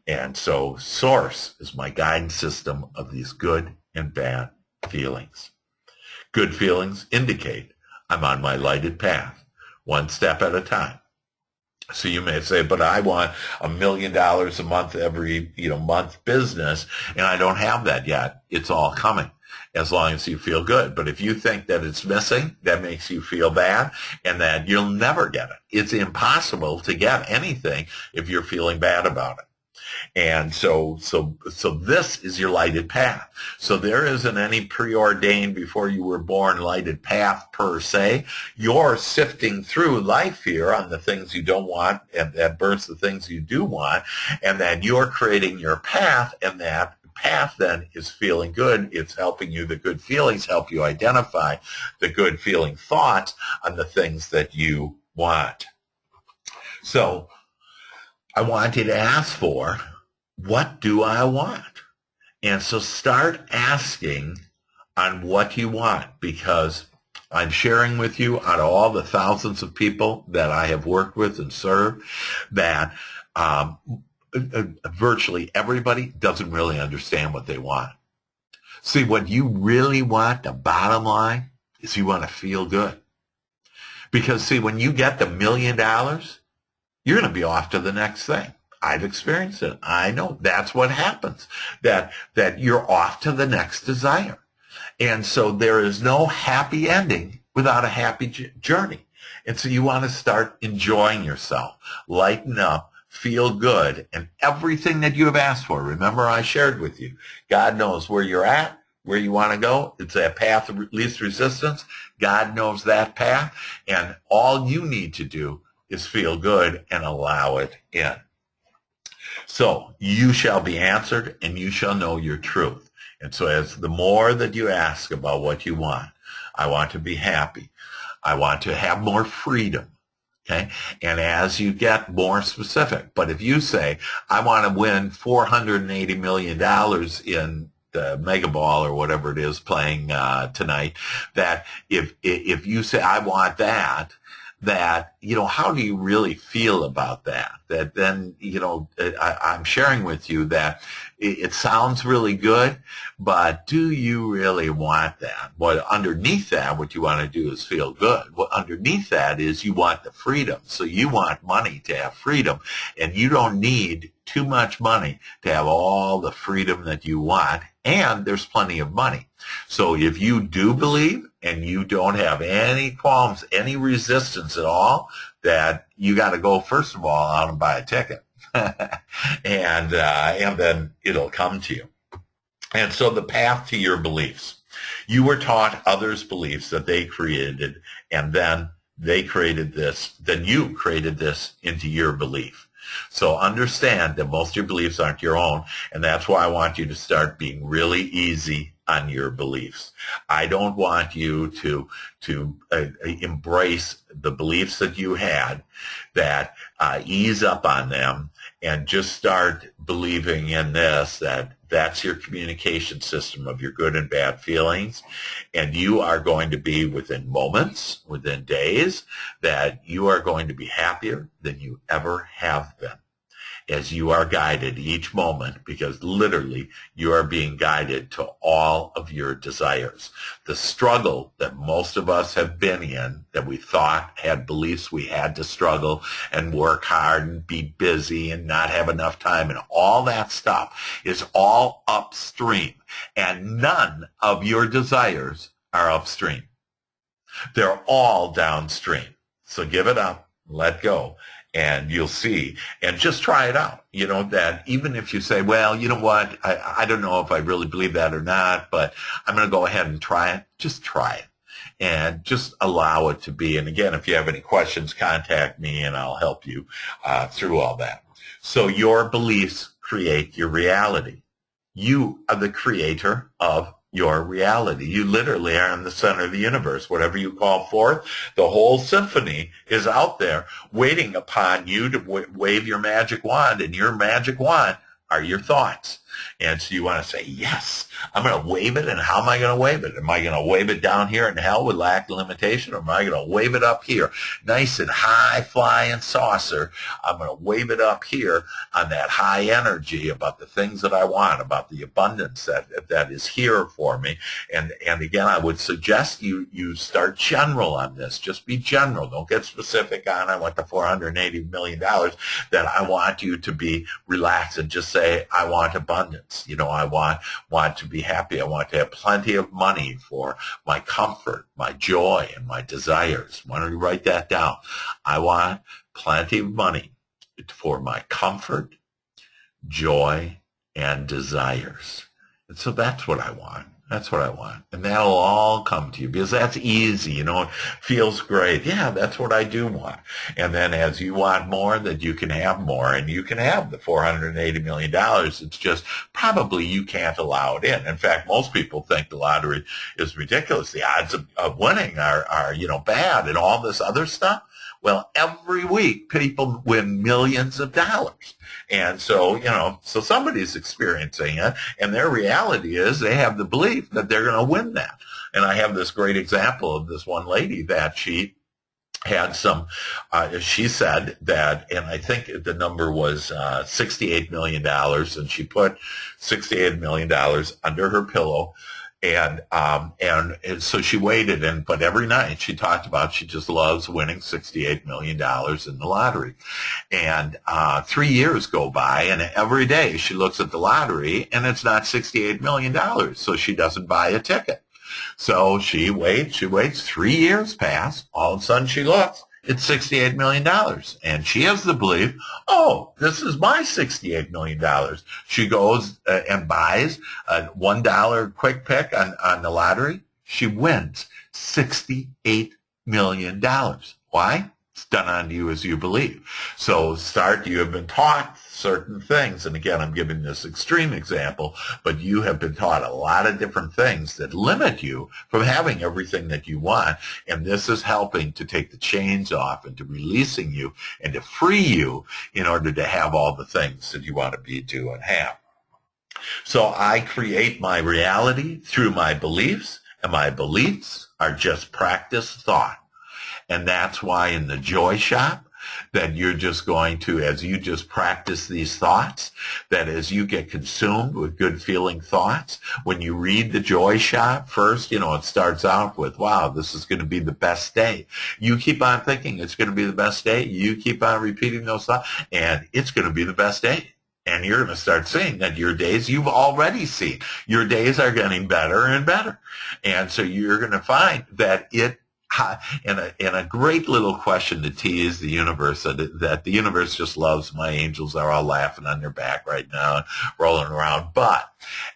And so source is my guidance system of these good and bad feelings. Good feelings indicate I'm on my lighted path, one step at a time. So you may say, but I want $1 million a month every, month business, and I don't have that yet. It's all coming as long as you feel good. But if you think that it's missing, that makes you feel bad, and that you'll never get it. It's impossible to get anything if you're feeling bad about it. And so this is your lighted path. So there isn't any preordained before you were born lighted path per se. You're sifting through life here on the things you don't want and at birth the things you do want, and then you're creating your path, and that path then is feeling good. It's helping you. The good feelings help you identify the good feeling thoughts on the things that you want. So I want you to ask for, what do I want? And so start asking on what you want, because I'm sharing with you, out of all the thousands of people that I have worked with and served, that virtually everybody doesn't really understand what they want. See, what you really want, the bottom line, is you want to feel good. Because, see, when you get the $1 million, you're going to be off to the next thing. I've experienced it. I know that's what happens, that you're off to the next desire. And so there is no happy ending without a happy journey. And so you want to start enjoying yourself, lighten up, feel good, and everything that you have asked for. Remember, I shared with you, God knows where you're at, where you want to go. It's a path of least resistance. God knows that path. And all you need to do is feel good and allow it in. So you shall be answered, and you shall know your truth. And so as the more that you ask about what you want, I want to be happy. I want to have more freedom. Okay. And as you get more specific, but if you say, I want to win $480 million in the Mega Ball or whatever it is playing tonight, that if you say, I want that, how do you really feel about that? That then, I'm sharing with you that it sounds really good, but do you really want that? Well, underneath that, what you want to do is feel good. Well, underneath that is you want the freedom. So you want money to have freedom, and you don't need too much money to have all the freedom that you want, and there's plenty of money. So if you do believe and you don't have any qualms, any resistance at all, that you got to go, first of all, out and buy a ticket. and then it'll come to you. And so the path to your beliefs. You were taught others' beliefs that they created, and then they created this. Then you created this into your belief. So understand that most of your beliefs aren't your own, and that's why I want you to start being really easy on your beliefs. I don't want you to embrace the beliefs that you had, that ease up on them and just start believing in this, that's your communication system of your good and bad feelings. And you are going to be within moments, within days, that you are going to be happier than you ever have been. as you are guided each moment, because literally you are being guided to all of your desires. The struggle that most of us have been in, that we thought had beliefs we had to struggle and work hard and be busy and not have enough time and all that stuff, is all upstream. And none of your desires are upstream. They're all downstream. So give it up, let go, and you'll see. And just try it out. You know, that even if you say, well, you know what, I don't know if I really believe that or not, but I'm going to go ahead and try it. Just try it. And just allow it to be. And again, if you have any questions, contact me and I'll help you through all that. So your beliefs create your reality. You are the creator of your reality. You literally are in the center of the universe. Whatever you call forth, the whole symphony is out there waiting upon you to wave your magic wand, and your magic wand are your thoughts. And so you want to say, yes, I'm going to wave it. And how am I going to wave it? Am I going to wave it down here in hell with lack of limitation? Or am I going to wave it up here, nice and high flying saucer? I'm going to wave it up here on that high energy about the things that I want, about the abundance that is here for me. And again, I would suggest you start general on this. Just be general. Don't get specific on, I want the $480 million. That I want you to be relaxed and just say, I want abundance. You know, I want to be happy. I want to have plenty of money for my comfort, my joy, and my desires. Why don't you write that down? I want plenty of money for my comfort, joy, and desires. And so that's what I want. That's what I want. And that'll all come to you because that's easy. You know, it feels great. Yeah, that's what I do want. And then as you want more, that you can have more, and you can have the $480 million. It's just probably you can't allow it in. In fact, most people think the lottery is ridiculous. The odds of winning are, you know, bad and all this other stuff. Well, every week people win millions of dollars. And so, you know, so somebody's experiencing it, and their reality is they have the belief that they're going to win that. And I have this great example of this one lady that she had some, she said that, and I think the number was $68 million, and she put $68 million under her pillow. And so she waited, but every night she talked about she just loves winning $68 million in the lottery. And 3 years go by, and every day she looks at the lottery, and it's not $68 million, so she doesn't buy a ticket. So she waits, 3 years pass, all of a sudden she looks, it's $68 million. And she has the belief, oh, this is my $68 million. She goes and buys a $1 quick pick on the lottery. She wins $68 million. Why? It's done on you as you believe. So you have been taught certain things. And again, I'm giving this extreme example, but you have been taught a lot of different things that limit you from having everything that you want. And this is helping to take the chains off and to releasing you and to free you in order to have all the things that you want to be, do, and have. So I create my reality through my beliefs, and my beliefs are just practice thought. And that's why in the Joy Shop, that you're just going to, as you just practice these thoughts, that as you get consumed with good feeling thoughts, when you read the Joy Shop first, you know, it starts out with, wow, this is going to be the best day. You keep on thinking it's going to be the best day. You keep on repeating those thoughts, and it's going to be the best day. And you're going to start seeing that your days, you've already seen, your days are getting better and better. And so you're going to find that and a great little question to tease the universe, that the universe just loves. My angels are all laughing on their back right now, rolling around. But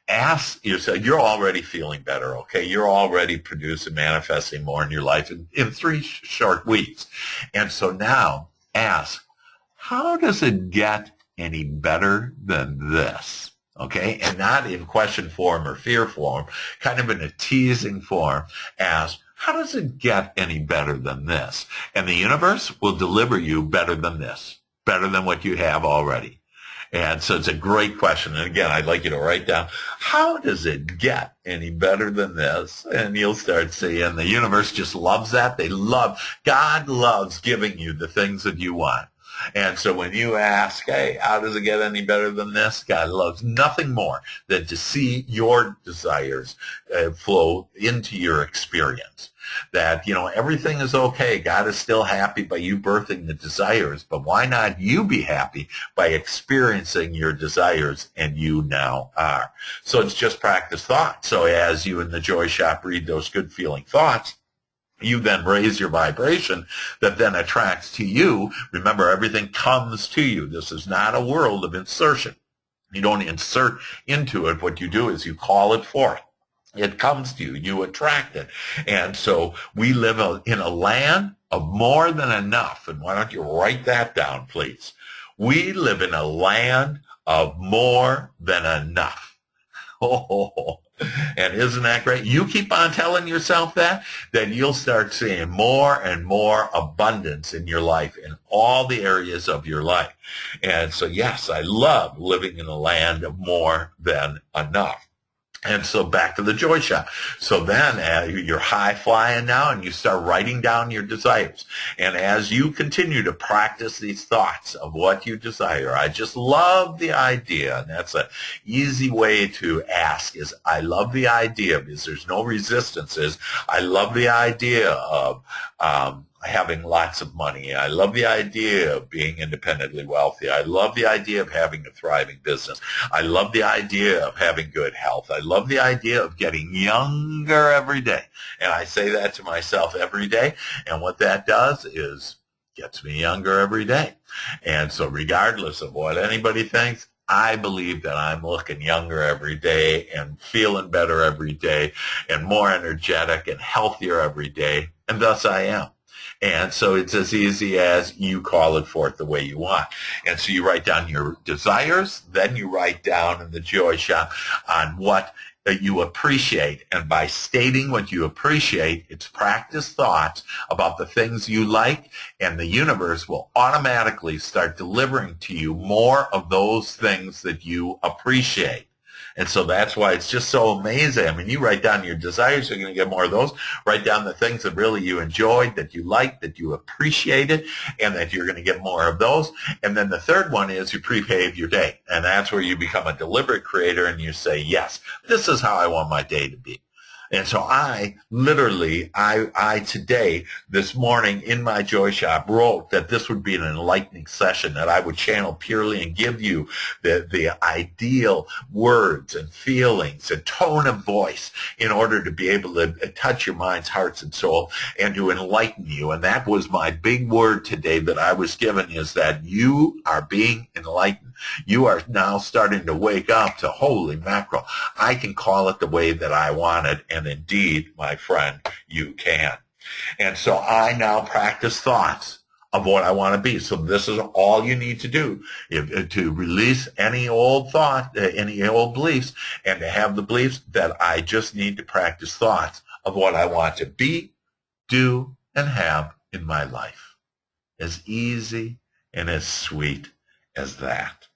ask yourself, you're already feeling better, okay? You're already producing, manifesting more in your life in 3 short weeks. And so now ask, how does it get any better than this? Okay, and not in question form or fear form, kind of in a teasing form. Ask, how does it get any better than this? And the universe will deliver you better than this, better than what you have already. And so it's a great question. And again, I'd like you to write down, how does it get any better than this? And you'll start seeing the universe just loves that. God loves giving you the things that you want. And so when you ask, hey, how does it get any better than this? God loves nothing more than to see your desires flow into your experience. That, everything is okay. God is still happy by you birthing the desires, but why not you be happy by experiencing your desires, and you now are. So it's just practice thought. So as you in the Joy Shop read those good feeling thoughts, you then raise your vibration that then attracts to you. Remember, everything comes to you. This is not a world of insertion. You don't insert into it. What you do is you call it forth. It comes to you. You attract it. And so we live in a land of more than enough. And why don't you write that down, please? We live in a land of more than enough. Oh, and isn't that great? You keep on telling yourself that, then you'll start seeing more and more abundance in your life, in all the areas of your life. And so, yes, I love living in a land of more than enough. And so back to the Joy Shop. So then you're high flying now, and you start writing down your desires. And as you continue to practice these thoughts of what you desire, I just love the idea, and that's an easy way to ask, is I love the idea, because there's no resistances. I love the idea of having lots of money. I love the idea of being independently wealthy. I love the idea of having a thriving business. I love the idea of having good health. I love the idea of getting younger every day. And I say that to myself every day. And what that does is gets me younger every day. And so regardless of what anybody thinks, I believe that I'm looking younger every day and feeling better every day and more energetic and healthier every day. And thus I am. And so it's as easy as you call it forth the way you want. And so you write down your desires, then you write down in the Joy Shop on what you appreciate. And by stating what you appreciate, it's practice thoughts about the things you like, and the universe will automatically start delivering to you more of those things that you appreciate. And so that's why it's just so amazing. I mean, you write down your desires, you're going to get more of those. Write down the things that really you enjoyed, that you liked, that you appreciated, and that you're going to get more of those. And then the third one is you prepave your day. And that's where you become a deliberate creator, and you say, yes, this is how I want my day to be. And so I literally, today, this morning in my Joy Shop wrote that this would be an enlightening session, that I would channel purely and give you the ideal words and feelings and tone of voice in order to be able to touch your minds, hearts, and soul, and to enlighten you. And that was my big word today that I was given, is that you are being enlightened. You are now starting to wake up to, holy mackerel, I can call it the way that I want it. And indeed, my friend, you can. And so I now practice thoughts of what I want to be. So this is all you need to do, to release any old thought, any old beliefs, and to have the beliefs that I just need to practice thoughts of what I want to be, do, and have in my life. As easy and as sweet as that.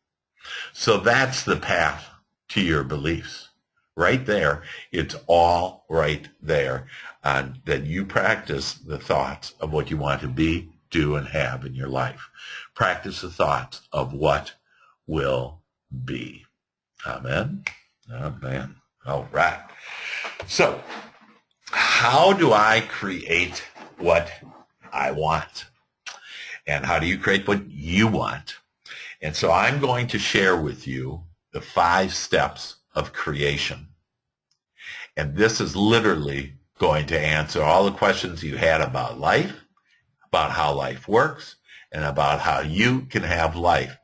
So that's the path to your beliefs. Right there. It's all right there. That you practice the thoughts of what you want to be, do, and have in your life. Practice the thoughts of what will be. Amen. Amen. All right. So how do I create what I want? And how do you create what you want? And so I'm going to share with you the 5 steps of creation. And this is literally going to answer all the questions you had about life, about how life works, and about how you can have life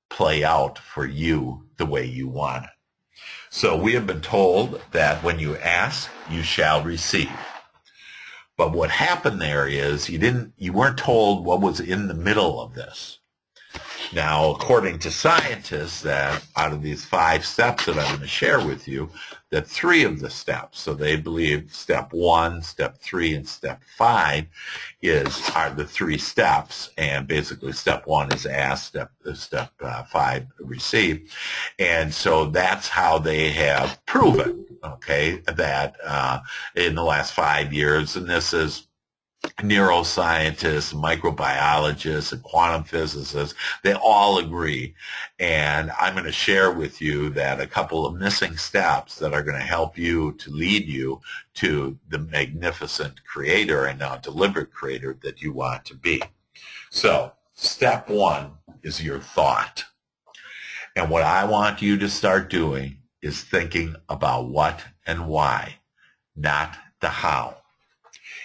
play out for you the way you want it. So we have been told that when you ask, you shall receive. But what happened there is you weren't told what was in the middle of this. Now, according to scientists, that out of these 5 steps that I'm going to share with you, that 3 of the steps, so they believe step 1, step 3, and step 5 are the 3 steps, and basically step 1 is ask, step 5 receive, and so that's how they have proven, okay, that in the last 5 years, and this is neuroscientists, microbiologists, and quantum physicists, they all agree. And I'm going to share with you that a couple of missing steps that are going to help you to lead you to the magnificent creator and now deliberate creator that you want to be. So step one is your thought. And what I want you to start doing is thinking about what and why, not the how.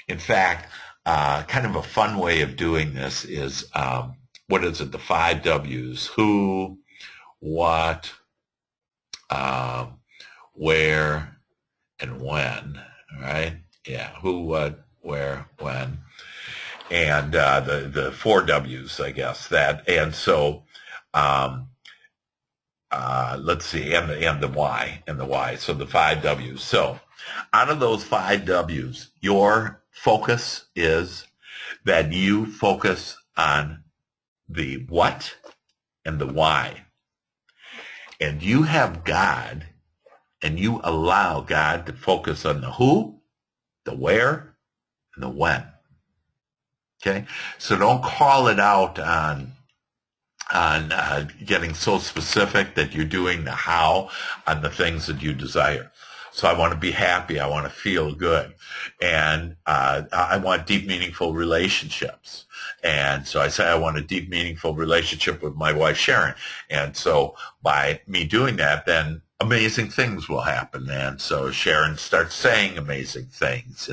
In fact, kind of a fun way of doing this is, what is it, the 5 W's, who, what, where, and when, all right? Yeah, who, what, where, when, and the 4 W's, I guess, that, and so, let's see, and the why, so the 5 W's. So out of those 5 W's, your focus is that you focus on the what and the why. And you have God, and you allow God to focus on the who, the where, and the when. Okay? So don't call it out on getting so specific that you're doing the how on the things that you desire. So I want to be happy. I want to feel good. And I want deep, meaningful relationships. And so I say I want a deep, meaningful relationship with my wife, Sharon. And so by me doing that, then amazing things will happen. And so Sharon starts saying amazing things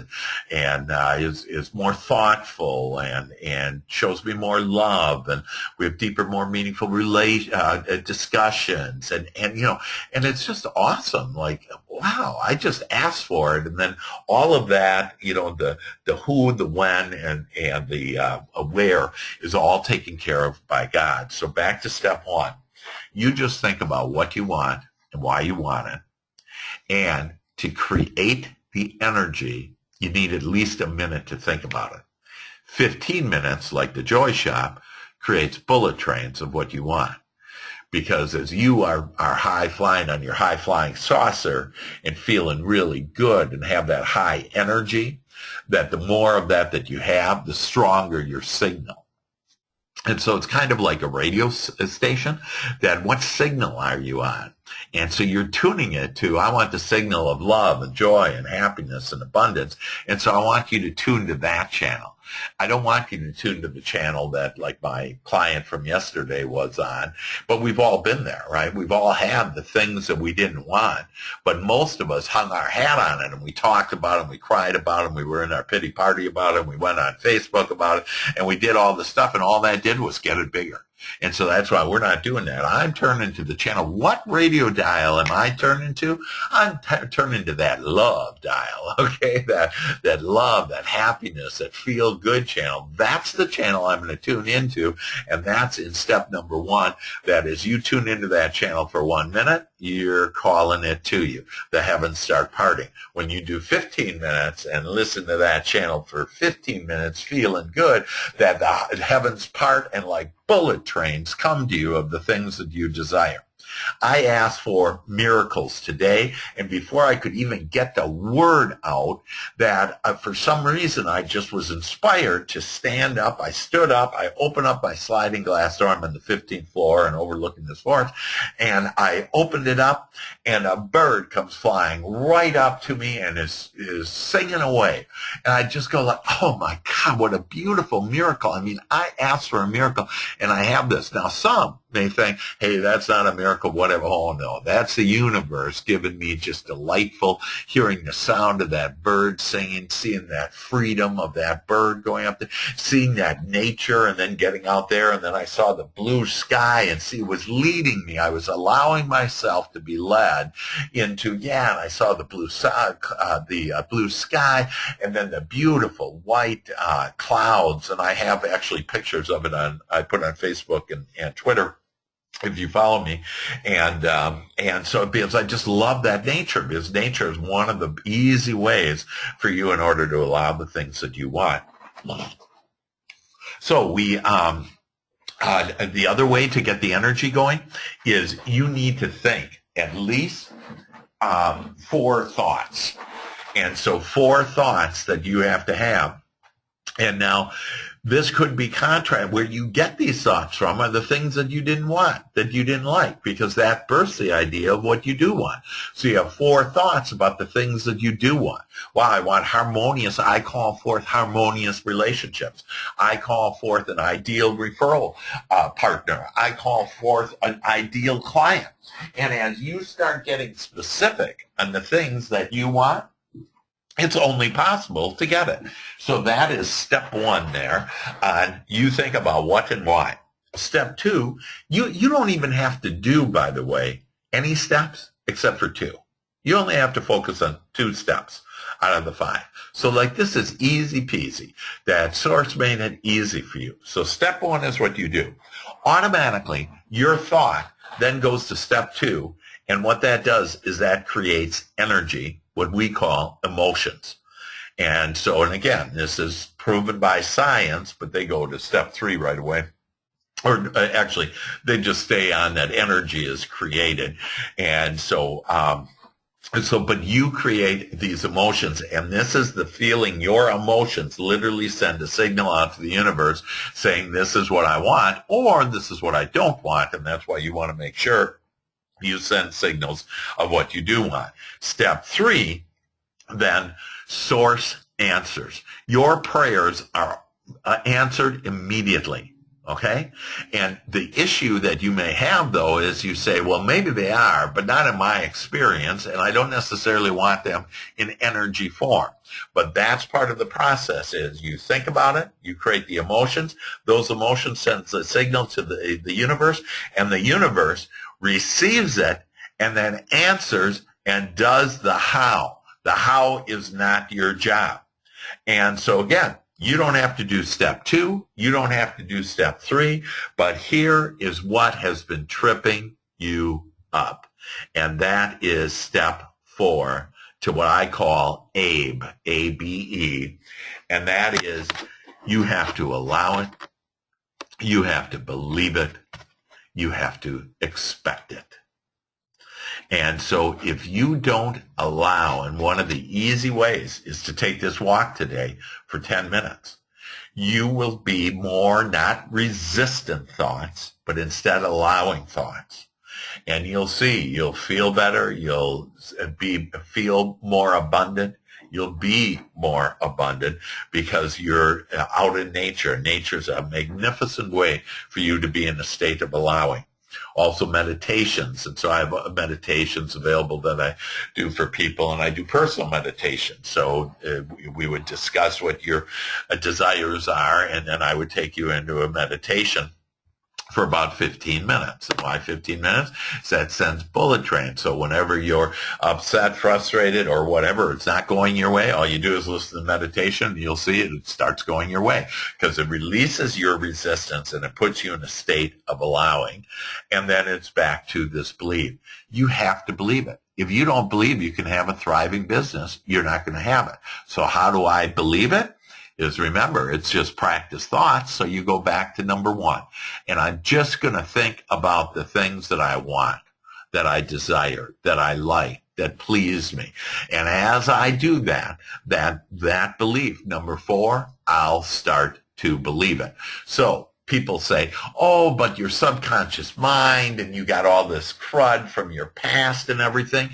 and is more thoughtful and shows me more love, and we have deeper, more meaningful discussions, and and it's just awesome. Like, wow, I just asked for it. And then all of that, the who, the when, and the where is all taken care of by God. So back to step one. You just think about what you want and why you want it. And to create the energy, you need at least a minute to think about it. 15 minutes, like the Joy Shop, creates bullet trains of what you want. Because as you are high flying on your high flying saucer and feeling really good and have that high energy, that the more of that you have, the stronger your signal. And so it's kind of like a radio station, that what signal are you on? And so you're tuning it to, I want the signal of love and joy and happiness and abundance. And so I want you to tune to that channel. I don't want you to tune to the channel that, like my client from yesterday was on, but we've all been there, right? We've all had the things that we didn't want, but most of us hung our hat on it, and we talked about it, and we cried about it, and we were in our pity party about it, and we went on Facebook about it, and we did all the stuff, and all that did was get it bigger. And so that's why we're not doing that. I'm turning to the channel. What radio dial am I turning to? I'm turning to that love dial, okay? That love, that happiness, that feel-good channel. That's the channel I'm going to tune into, and that's in step number one. That is, you tune into that channel for 1 minute, you're calling it to you. The heavens start parting. When you do 15 minutes and listen to that channel for 15 minutes, feeling good, that the heavens part and like bullet trains come to you of the things that you desire. I asked for miracles today, and before I could even get the word out, that for some reason I just was inspired to stand up. I stood up, I opened up my sliding glass door. I'm on the 15th floor and overlooking this forest, and I opened it up, and a bird comes flying right up to me and is singing away. And I just go like, oh my God, what a beautiful miracle. I mean, I asked for a miracle, and I have this. Now, some may think, hey, that's not a miracle, whatever. Oh, no, that's the universe giving me just delightful, hearing the sound of that bird singing, seeing that freedom of that bird going up there, seeing that nature, and then getting out there, and then I saw the blue sky, and see, it was leading me. I was allowing myself to be led into, and I saw the blue sky, and then the beautiful white clouds, and I have actually pictures of it I put on Facebook and Twitter, if you follow me. And so because I just love that nature, because nature is one of the easy ways for you in order to allow the things that you want. So the other way to get the energy going is you need to think at least 4 thoughts. And so 4 thoughts that you have to have And now this could be contrary. Where you get these thoughts from are the things that you didn't want, that you didn't like, because that births the idea of what you do want. So you have 4 thoughts about the things that you do want. Well, I want harmonious. I call forth harmonious relationships. I call forth an ideal referral partner. I call forth an ideal client. And as you start getting specific on the things that you want, it's only possible to get it. So that is step 1 there. You think about what and why. Step 2, you don't even have to do, by the way, any steps except for 2. You only have to focus on 2 steps out of the 5. So like this is easy peasy. That source made it easy for you. So step 1 is what you do. Automatically, your thought then goes to step 2. And what that does is that creates energy, what we call emotions. And so, and again, this is proven by science, but they go to step 3 right away. Or actually, they just stay on that energy is created. And so, but you create these emotions, and this is the feeling. Your emotions literally send a signal out to the universe saying, this is what I want, or this is what I don't want. And that's why you want to make sure you send signals of what you do want. Step 3, then, source answers. Your prayers are answered immediately, okay? And the issue that you may have, though, is you say, well, maybe they are, but not in my experience, and I don't necessarily want them in energy form. But that's part of the process is you think about it, you create the emotions, those emotions send the signal to the universe, and the universe receives it and then answers and does the how. The how is not your job. And so again, you don't have to do step 2. You don't have to do step 3. But here is what has been tripping you up. And that is step 4 to what I call ABE, A-B-E. And that is you have to allow it. You have to believe it. You have to expect it. And so if you don't allow, and one of the easy ways is to take this walk today for 10 minutes, you will be more not resistant thoughts, but instead allowing thoughts. And you'll see, you'll feel better, you'll feel more abundant, you'll be more abundant because you're out in nature. Nature's a magnificent way for you to be in a state of allowing. Also meditations, and so I have meditations available that I do for people, and I do personal meditation. So we would discuss what your desires are, and then I would take you into a meditation for about 15 minutes. And why 15 minutes? That sends bullet trains. So whenever you're upset, frustrated, or whatever, it's not going your way, all you do is listen to meditation, and you'll see it starts going your way because it releases your resistance and it puts you in a state of allowing. And then it's back to this belief. You have to believe it. If you don't believe you can have a thriving business, you're not going to have it. So how do I believe it? Is remember, it's just practice thoughts. So you go back to number 1. And I'm just going to think about the things that I want, that I desire, that I like, that please me. And as I do that belief, number 4, I'll start to believe it. So people say, oh, but your subconscious mind and you got all this crud from your past and everything.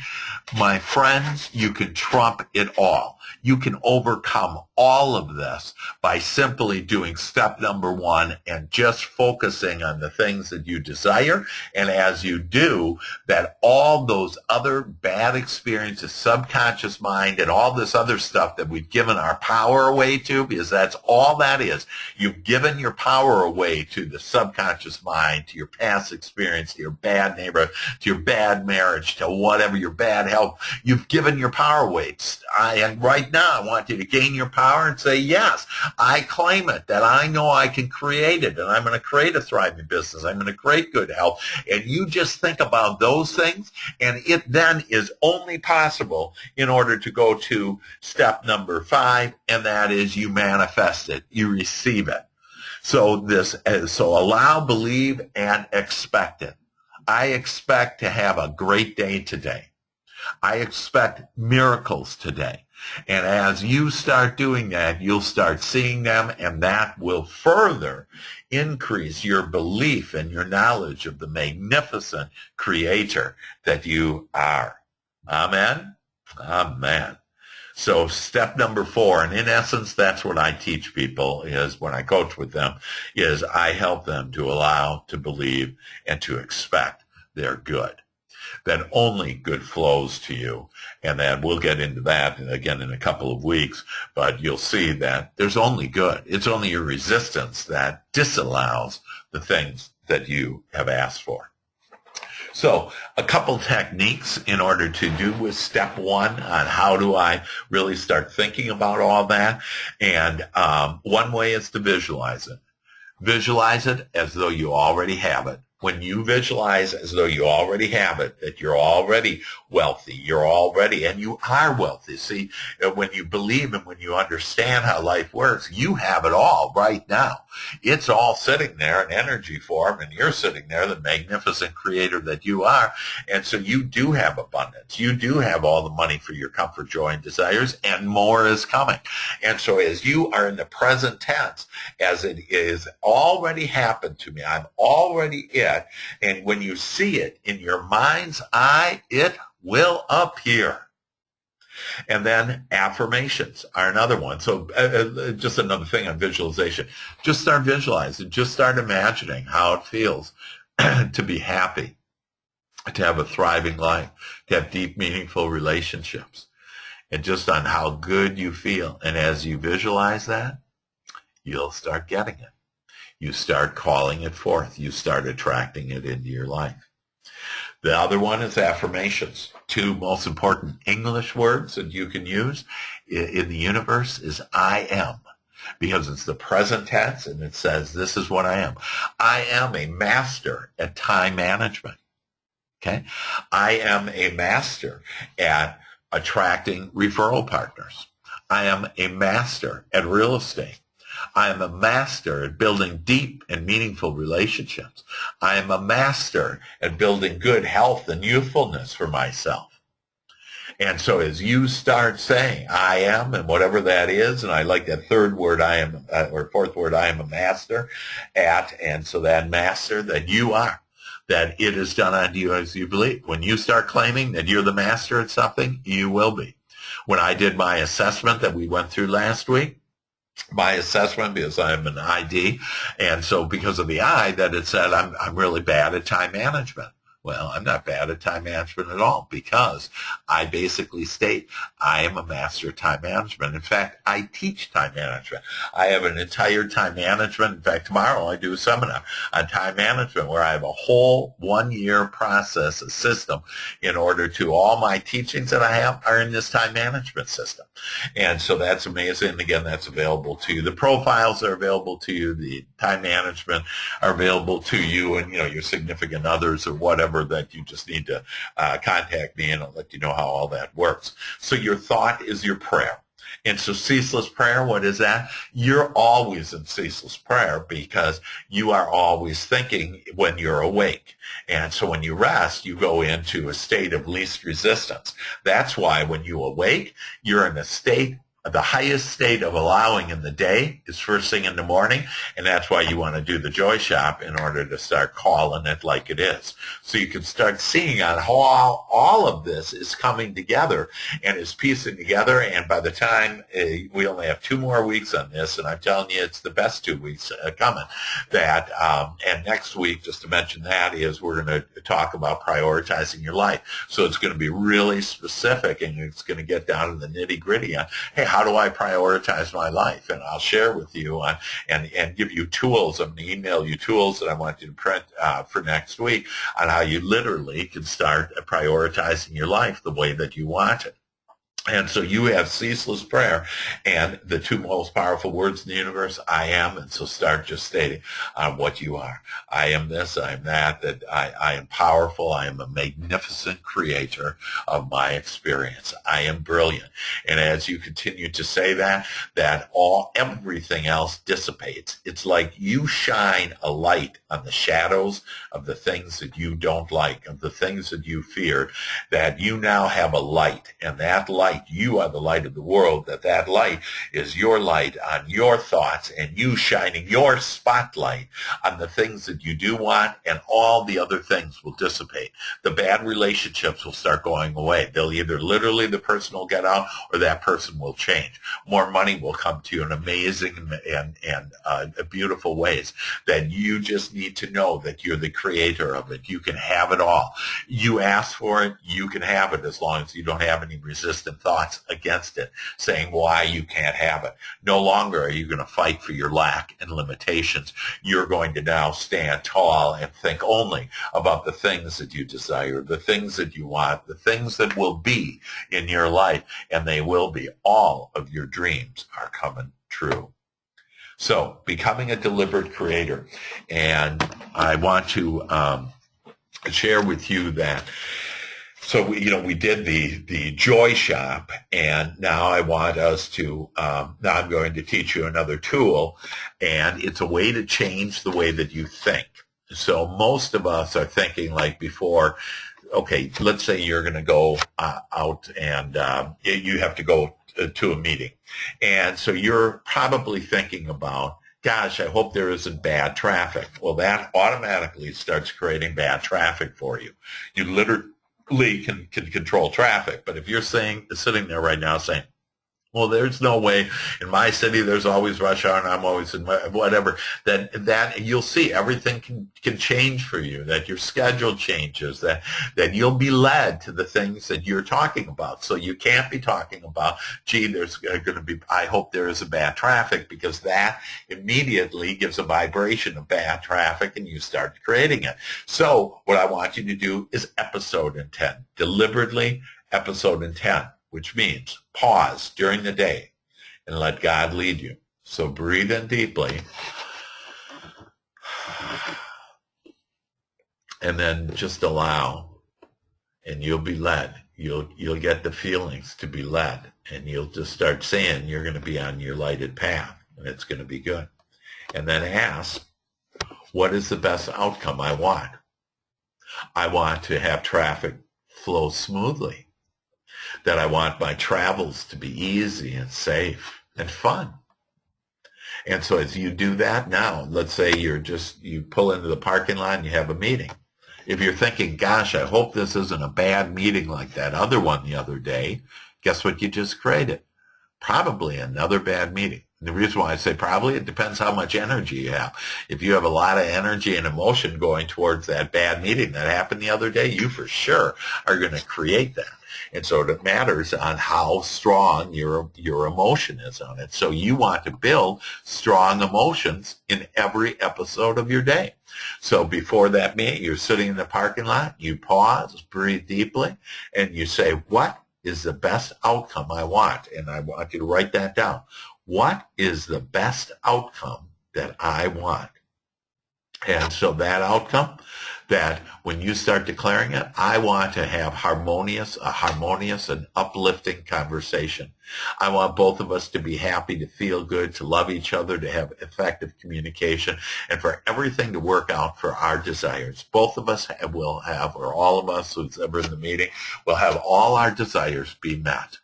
My friends, you can trump it all. You can overcome all of this by simply doing step number 1 and just focusing on the things that you desire. And as you do, that all those other bad experiences, subconscious mind, and all this other stuff that we've given our power away to, because that's all that is. You've given your power away to the subconscious mind, to your past experience, to your bad neighborhood, to your bad marriage, to whatever, your bad health. You've given your power away. And right now, I want you to gain your power and say, yes, I claim it, that I know I can create it, and I'm going to create a thriving business. I'm going to create good health. And you just think about those things, and it then is only possible in order to go to step number 5, and that is you manifest it. You receive it. So allow, believe, and expect it. I expect to have a great day today. I expect miracles today. And as you start doing that, you'll start seeing them, and that will further increase your belief and your knowledge of the magnificent creator that you are. Amen? Amen. So step number 4, and in essence, that's what I teach people is when I coach with them, is I help them to allow, to believe, and to expect they're good. That only good flows to you. And then we'll get into that again in a couple of weeks, but you'll see that there's only good. It's only your resistance that disallows the things that you have asked for. So a couple techniques in order to do with step 1 on how do I really start thinking about all that. And one way is to visualize it. Visualize it as though you already have it. When you visualize as though you already have it, that you're already wealthy, you're already, and you are wealthy. See, when you believe and when you understand how life works, you have it all right now. It's all sitting there in energy form, and you're sitting there, the magnificent creator that you are. And so you do have abundance. You do have all the money for your comfort, joy, and desires, and more is coming. And so as you are in the present tense, as it is already happened to me, I'm already it. And when you see it in your mind's eye, it will appear. And then affirmations are another one. So just another thing on visualization. Just start visualizing. Just start imagining how it feels to be happy, to have a thriving life, to have deep, meaningful relationships, and just on how good you feel. And as you visualize that, you'll start getting it. You start calling it forth. You start attracting it into your life. The other one is affirmations. 2 most important English words that you can use in the universe is I am, because it's the present tense and it says this is what I am. I am a master at time management. Okay? I am a master at attracting referral partners. I am a master at real estate. I am a master at building deep and meaningful relationships. I am a master at building good health and youthfulness for myself. And so as you start saying, I am, and whatever that is, and I like that 3rd word, I am, or 4th word, I am a master at, and so that master that you are, that it is done unto you as you believe. When you start claiming that you're the master at something, you will be. When I did my assessment that we went through last week, my assessment, because I'm an ID, and so because of the I, that it said I'm really bad at time management. Well, I'm not bad at time management at all, because I basically state I am a master of time management. In fact, I teach time management. I have an entire time management. In fact, tomorrow I do a seminar on time management where I have a whole 1-year process, a system, in order to all my teachings that I have are in this time management system. And so that's amazing. And again, that's available to you. The profiles are available to you. The time management are available to you, and your significant others or whatever, that you just need to contact me, and I'll let you know how all that works. So your thought is your prayer. And so ceaseless prayer, what is that? You're always in ceaseless prayer because you are always thinking when you're awake. And so when you rest, you go into a state of least resistance. That's why when you awake, you're in a state, the highest state of allowing in the day is first thing in the morning, and that's why you want to do the Joy Shop in order to start calling it like it is. So you can start seeing on how all of this is coming together and is piecing together, and by the time we only have 2 more weeks on this, and I'm telling you it's the best 2 weeks coming, that and next week, just to mention that, is we're going to talk about prioritizing your life. So it's going to be really specific, and it's going to get down to the nitty-gritty on, hey, how do I prioritize my life? And I'll share with you and give you tools. I'm going to email you tools that I want you to print for next week on how you literally can start prioritizing your life the way that you want it. And so you have ceaseless prayer and the 2 most powerful words in the universe, I am. And so start just stating what you are. I am this, I am that I am powerful. I am a magnificent creator of my experience. I am brilliant. And as you continue to say that everything else dissipates. It's like you shine a light on the shadows of the things that you don't like, of the things that you feared, that you now have a light, and that light light. You are the light of the world, that light is your light on your thoughts and you shining your spotlight on the things that you do want, and all the other things will dissipate. The bad relationships will start going away. They'll either literally the person will get out or that person will change. More money will come to you in amazing and beautiful ways. That you just need to know that you're the creator of it. You can have it all. You ask for it, you can have it, as long as you don't have any resistant thoughts against it, saying why you can't have it. No longer are you going to fight for your lack and limitations. You're going to now stand tall and think only about the things that you desire, the things that you want, the things that will be in your life, and they will be. All of your dreams are coming true. So, becoming a deliberate creator. And I want to share with you that, so we did the joy shop, and now I want us to, now I'm going to teach you another tool, and it's a way to change the way that you think. So most of us are thinking like before, okay, let's say you're going to go out and you have to go to a meeting. And so you're probably thinking about, gosh, I hope there isn't bad traffic. Well, that automatically starts creating bad traffic for you. You literally can control traffic. But if you're sitting there right now saying, well, there's no way in my city, there's always rush hour and I'm always in whatever, that you'll see everything can change for you, that your schedule changes, that you'll be led to the things that you're talking about. So you can't be talking about, gee, there's going to be, I hope there is a bad traffic, because that immediately gives a vibration of bad traffic and you start creating it. So what I want you to do is episode intent, deliberately episode intent, which means pause during the day and let God lead you. So breathe in deeply and then just allow, and you'll be led. You'll get the feelings to be led, and you'll just start saying you're going to be on your lighted path, and it's going to be good. And then ask, what is the best outcome I want? I want to have traffic flow smoothly. That I want my travels to be easy and safe and fun. And so as you do that now, let's say you pull into the parking lot and you have a meeting. If you're thinking, gosh, I hope this isn't a bad meeting like that other one the other day, guess what you just created? Probably another bad meeting. And the reason why I say probably, it depends how much energy you have. If you have a lot of energy and emotion going towards that bad meeting that happened the other day, you for sure are going to create that. And so it matters on how strong your emotion is on it. So you want to build strong emotions in every episode of your day. So before that meeting, you're sitting in the parking lot, you pause, breathe deeply, and you say, what is the best outcome I want? And I want you to write that down. What is the best outcome that I want? And so that outcome, that when you start declaring it, I want to have a harmonious and uplifting conversation. I want both of us to be happy, to feel good, to love each other, to have effective communication, and for everything to work out for our desires. Both of us will have, or all of us who's ever in the meeting, will have all our desires be met.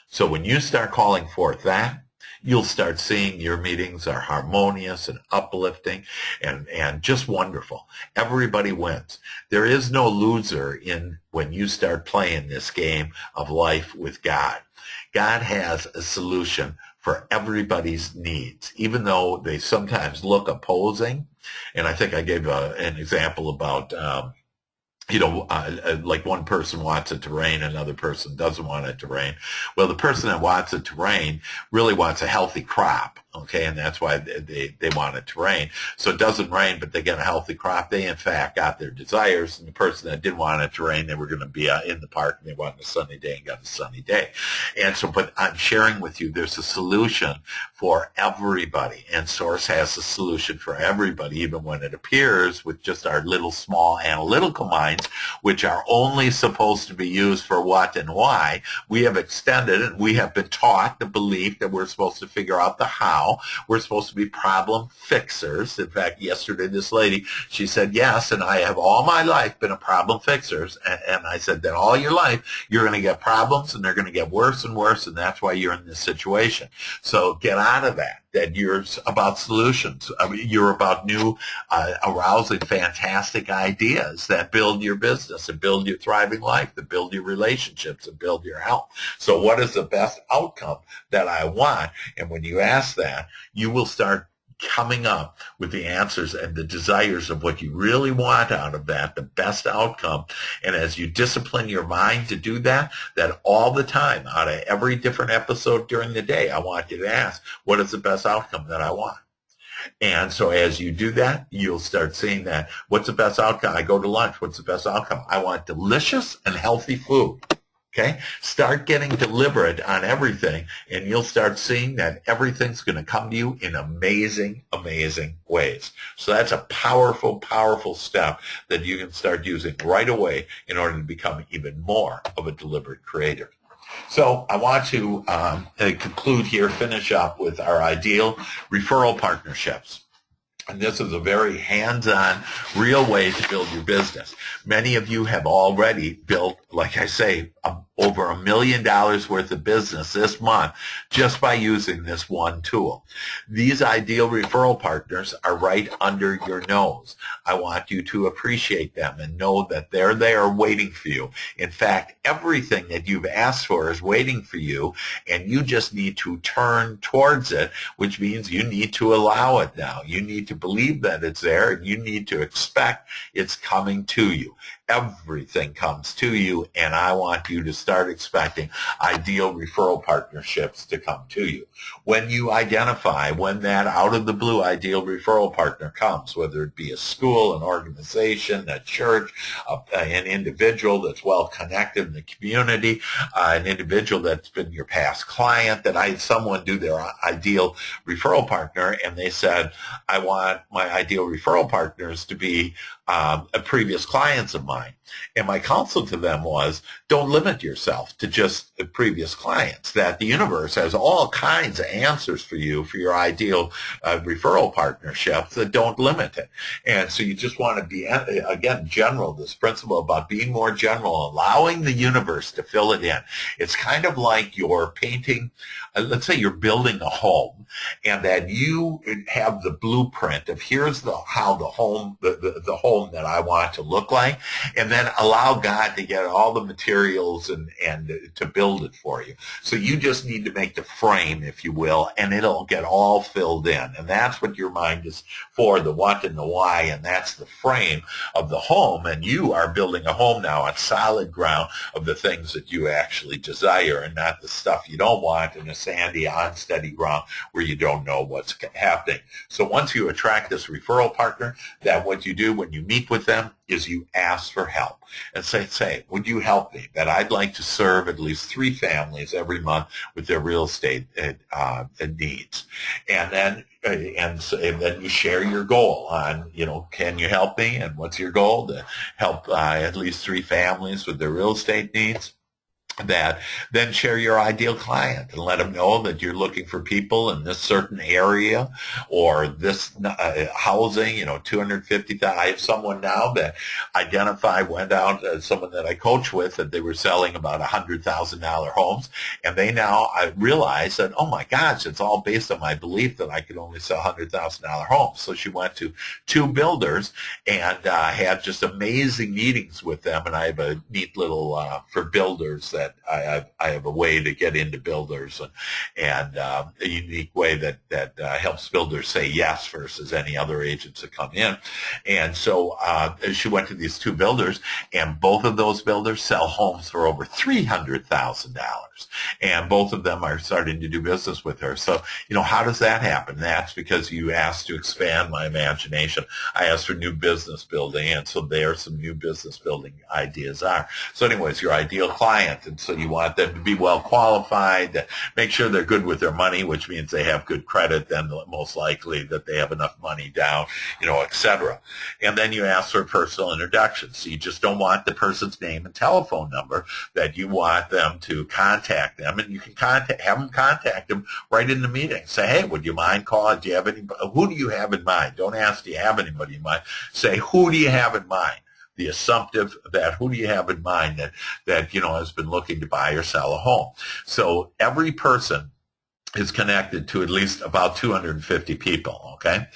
So when you start calling forth that, you'll start seeing your meetings are harmonious and uplifting and just wonderful. Everybody wins. There is no loser when you start playing this game of life with God. God has a solution for everybody's needs, even though they sometimes look opposing. And I think I gave an example about like one person wants it to rain, another person doesn't want it to rain. Well, the person that wants it to rain really wants a healthy crop, okay, and that's why they want it to rain. So it doesn't rain, but they get a healthy crop. They, in fact, got their desires, and the person that didn't want it to rain, they were going to be in the park, and they wanted a sunny day and got a sunny day. And so, but I'm sharing with you, there's a solution for everybody, and Source has a solution for everybody, even when it appears with just our little small analytical minds, which are only supposed to be used for what and why. We have extended, and we have been taught the belief that we're supposed to figure out the how now. We're supposed to be problem fixers. In fact, yesterday this lady, she said, yes, and I have all my life been a problem fixer. And I said that all your life you're going to get problems and they're going to get worse and worse, and that's why you're in this situation. So get out of that you're about solutions. I mean, you're about new, arousing, fantastic ideas that build your business and build your thriving life, that build your relationships and build your health. So what is the best outcome that I want? And when you ask that, you will start coming up with the answers and the desires of what you really want out of that, the best outcome. And as you discipline your mind to do that all the time, out of every different episode during the day, I want you to ask, what is the best outcome that I want? And so as you do that, you'll start seeing that. What's the best outcome? I go to lunch. What's the best outcome? I want delicious and healthy food. Okay? Start getting deliberate on everything, and you'll start seeing that everything's going to come to you in amazing, amazing ways. So that's a powerful, powerful step that you can start using right away in order to become even more of a deliberate creator. So I want to conclude here, finish up with our ideal referral partnerships. And this is a very hands-on, real way to build your business. Many of you have already built, like I say, over $1 million worth of business this month just by using this one tool. These ideal referral partners are right under your nose. I want you to appreciate them and know that they're there waiting for you. In fact, everything that you've asked for is waiting for you, and you just need to turn towards it, which means you need to allow it now. You need to believe that it's there, and you need to expect it's coming to you. Everything comes to you, and I want you to start expecting ideal referral partnerships to come to you. When you identify when that out-of-the-blue ideal referral partner comes, whether it be a school, an organization, a church, an individual that's well-connected in the community, an individual that's been your past client, that I had someone do their ideal referral partner, and they said, I want my ideal referral partners to be previous clients of mine. And my counsel to them was, don't limit yourself to just the previous clients, that the universe has all kinds of answers for you for your ideal referral partnerships, that don't limit it. And so you just want to be, again, general, this principle about being more general, allowing the universe to fill it in. It's kind of like you're painting, let's say you're building a home, and that you have the blueprint of here's how the home, the home that I want to look like, and then allow God to get all the materials and to build it for you. So you just need to make the frame, if you will, and it'll get all filled in. And that's what your mind is for, the what and the why, and that's the frame of the home. And you are building a home now on solid ground of the things that you actually desire, and not the stuff you don't want in a sandy, unsteady ground where you don't know what's happening. So once you attract this referral partner, that what you do when you meet with them is you ask for help and say, would you help me? That I'd like to serve at least 3 families every month with their real estate needs. And then and then you share your goal on, can you help me? And what's your goal? To help at least 3 families with their real estate needs. That then share your ideal client and let them know that you're looking for people in this certain area or this housing, 250,000. I have someone now that went out, someone that I coach with, that they were selling about $100,000 homes, and they now realize that, oh my gosh, it's all based on my belief that I could only sell $100,000 homes. So she went to 2 builders and had just amazing meetings with them, and I have a neat little for builders that I have a way to get into builders and a unique way that helps builders say yes versus any other agents that come in. And so she went to these 2 builders, and both of those builders sell homes for over $300,000. And both of them are starting to do business with her. So, how does that happen? That's because you asked to expand my imagination. I asked for new business building, and so there some new business building ideas are. So anyways, your ideal client, And so you want them to be well qualified, make sure they're good with their money, which means they have good credit, then most likely that they have enough money down, et cetera. And then you ask for a personal introduction. So you just don't want the person's name and telephone number, that you want them to contact them, and you can have them contact them right in the meeting. Say, hey, would you mind calling? Do you have anybody? Who do you have in mind? Don't ask, do you have anybody in mind? Say, who do you have in mind? The assumptive that who do you have in mind that has been looking to buy or sell a home. So every person is connected to at least about 250 people, okay?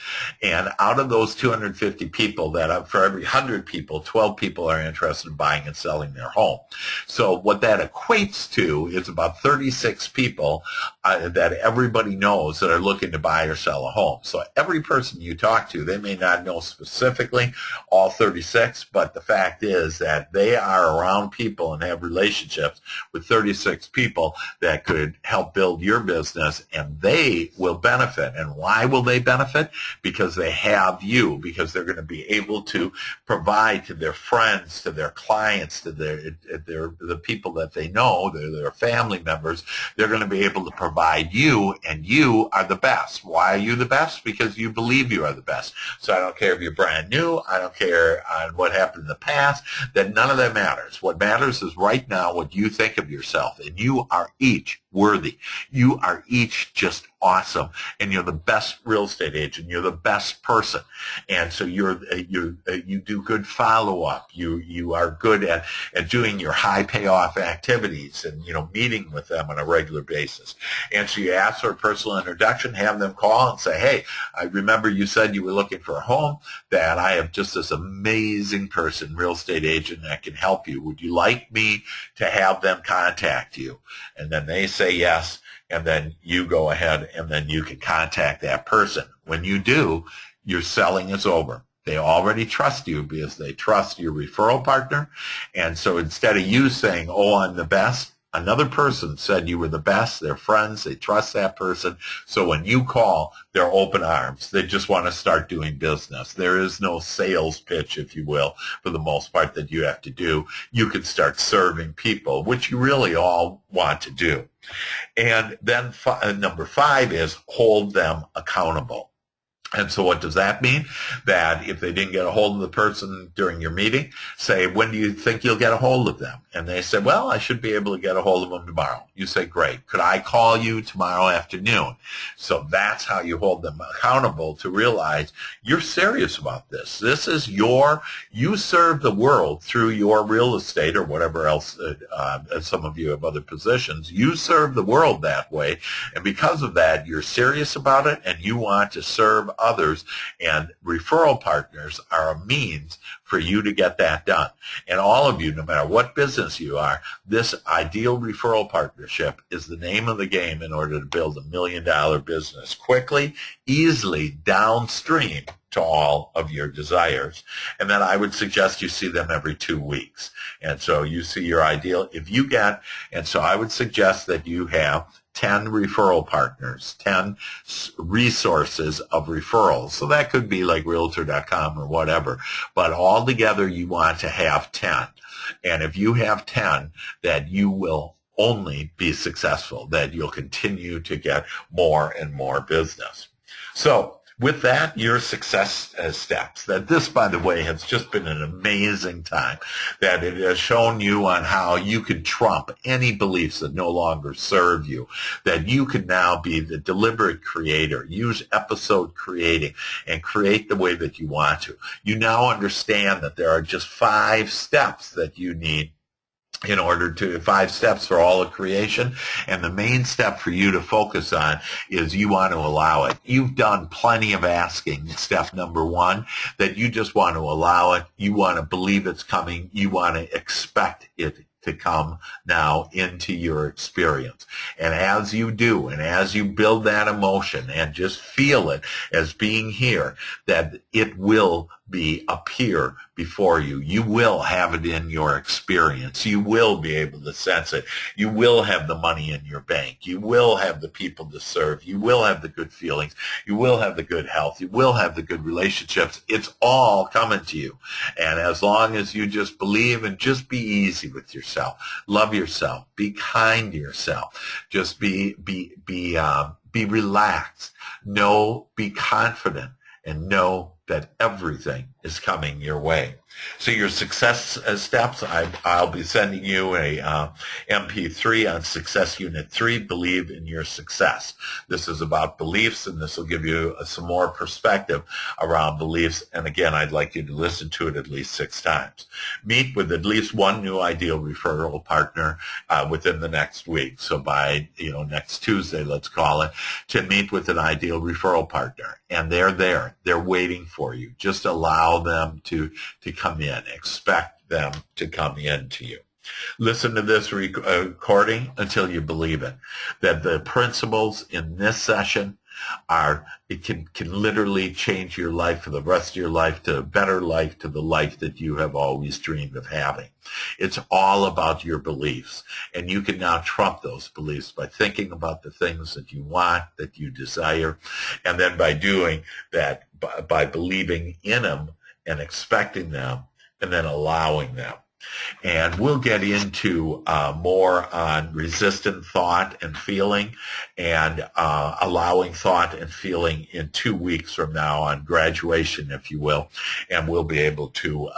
And out of those 250 people, for every 100 people, 12 people are interested in buying and selling their home. So what that equates to is about 36 people that everybody knows that are looking to buy or sell a home. So every person you talk to, they may not know specifically all 36, but the fact is that they are around people and have relationships with 36 people that could help build your business, and they will benefit. And why will they benefit? Because they have you, because they're going to be able to provide to their friends, to their clients, to the people that they know, their family members. They're going to be able to provide you, and you are the best. Why are you the best? Because you believe you are the best. So I don't care if you're brand new. I don't care on what happened in the past. That none of that matters. What matters is right now what you think of yourself, and you are each worthy. You are each just awesome, and you're the best real estate agent. You're the best person, and so you do good follow up. You are good at doing your high payoff activities, and meeting with them on a regular basis. And so you ask for a personal introduction, have them call and say, hey, I remember you said you were looking for a home, that I have just this amazing person, real estate agent, that can help you. Would you like me to have them contact you? And then they say yes, and then you go ahead and then you can contact that person. When you do, your selling is over. They already trust you because they trust your referral partner. And so instead of you saying, oh, I'm the best, another person said you were the best. They're friends. They trust that person. So when you call, they're open arms. They just want to start doing business. There is no sales pitch, if you will, for the most part, that you have to do. You can start serving people, which you really all want to do. And then number 5 is hold them accountable. And so what does that mean? That if they didn't get a hold of the person during your meeting, say, when do you think you'll get a hold of them? And they say, well, I should be able to get a hold of them tomorrow. You say, great. Could I call you tomorrow afternoon? So that's how you hold them accountable, to realize you're serious about this. This is you serve the world through your real estate or whatever else. Some of you have other positions. You serve the world that way. And because of that, you're serious about it, and you want to serve others, and referral partners are a means for you to get that done. And all of you, no matter what business you are, this ideal referral partnership is the name of the game in order to build $1 million business quickly, easily, downstream to all of your desires. And then I would suggest you see them every 2 weeks. And so you see your ideal, and so I would suggest that you have 10 referral partners, 10 resources of referrals. So that could be like Realtor.com or whatever. But altogether, you want to have 10. And if you have 10, that you will only be successful, that you'll continue to get more and more business. So with that, your success steps. That this, by the way, has just been an amazing time. That it has shown you on how you can trump any beliefs that no longer serve you. That you can now be the deliberate creator. Use episode creating and create the way that you want to. You now understand that there are just 5 steps that you need in order to 5 steps for all of creation. And the main step for you to focus on is you want to allow it. You've done plenty of asking. Step number 1, that you just want to allow it. You want to believe it's coming. You want to expect it to come now into your experience. And as you do, and as you build that emotion and just feel it as being here, that it will appear before you. You will have it in your experience. You will be able to sense it. You will have the money in your bank. You will have the people to serve. You will have the good feelings. You will have the good health. You will have the good relationships. It's all coming to you. And as long as you just believe and just be easy with yourself, yourself. Love yourself. Be kind to yourself. Just be relaxed. Be confident, and know that everything is coming your way. So your success steps, I'll be sending you a MP3 on Success Unit 3, Believe in Your Success. This is about beliefs, and this will give you some more perspective around beliefs. And again, I'd like you to listen to it at least 6 times. Meet with at least one new ideal referral partner within the next week. So by next Tuesday, let's call it, to meet with an ideal referral partner. And they're there. They're waiting for you. Just allow them to come in. Expect them to come in to you. Listen to this recording until you believe it. That the principles in this session can literally change your life for the rest of your life, to a better life, to the life that you have always dreamed of having. It's all about your beliefs, and you can now trump those beliefs by thinking about the things that you want, that you desire, and then by doing that, by believing in them and expecting them, and then allowing them. And we'll get into more on resistant thought and feeling, and allowing thought and feeling in 2 weeks from now on graduation, if you will. And we'll be able to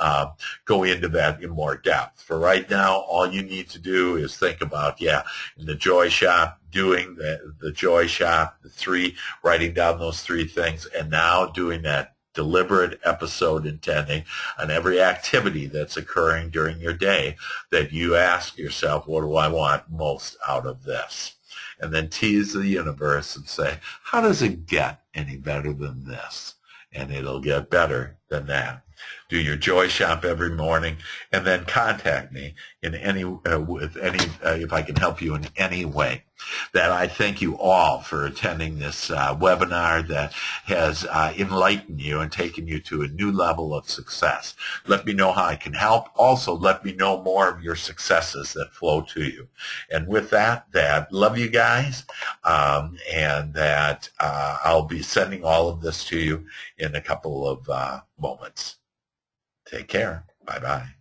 go into that in more depth. For right now, all you need to do is think about, in the Joy Shop, doing the Joy Shop, writing down those 3 things, and now doing that deliberate episode intending on every activity that's occurring during your day, that you ask yourself, what do I want most out of this? And then tease the universe and say, how does it get any better than this? And it'll get better than that. Do your Joy Shop every morning, and then contact me in if I can help you in any way. That I thank you all for attending this webinar that has enlightened you and taken you to a new level of success. Let me know how I can help. Also, let me know more of your successes that flow to you. And with that, love you guys, and that I'll be sending all of this to you in a couple of moments. Take care. Bye-bye.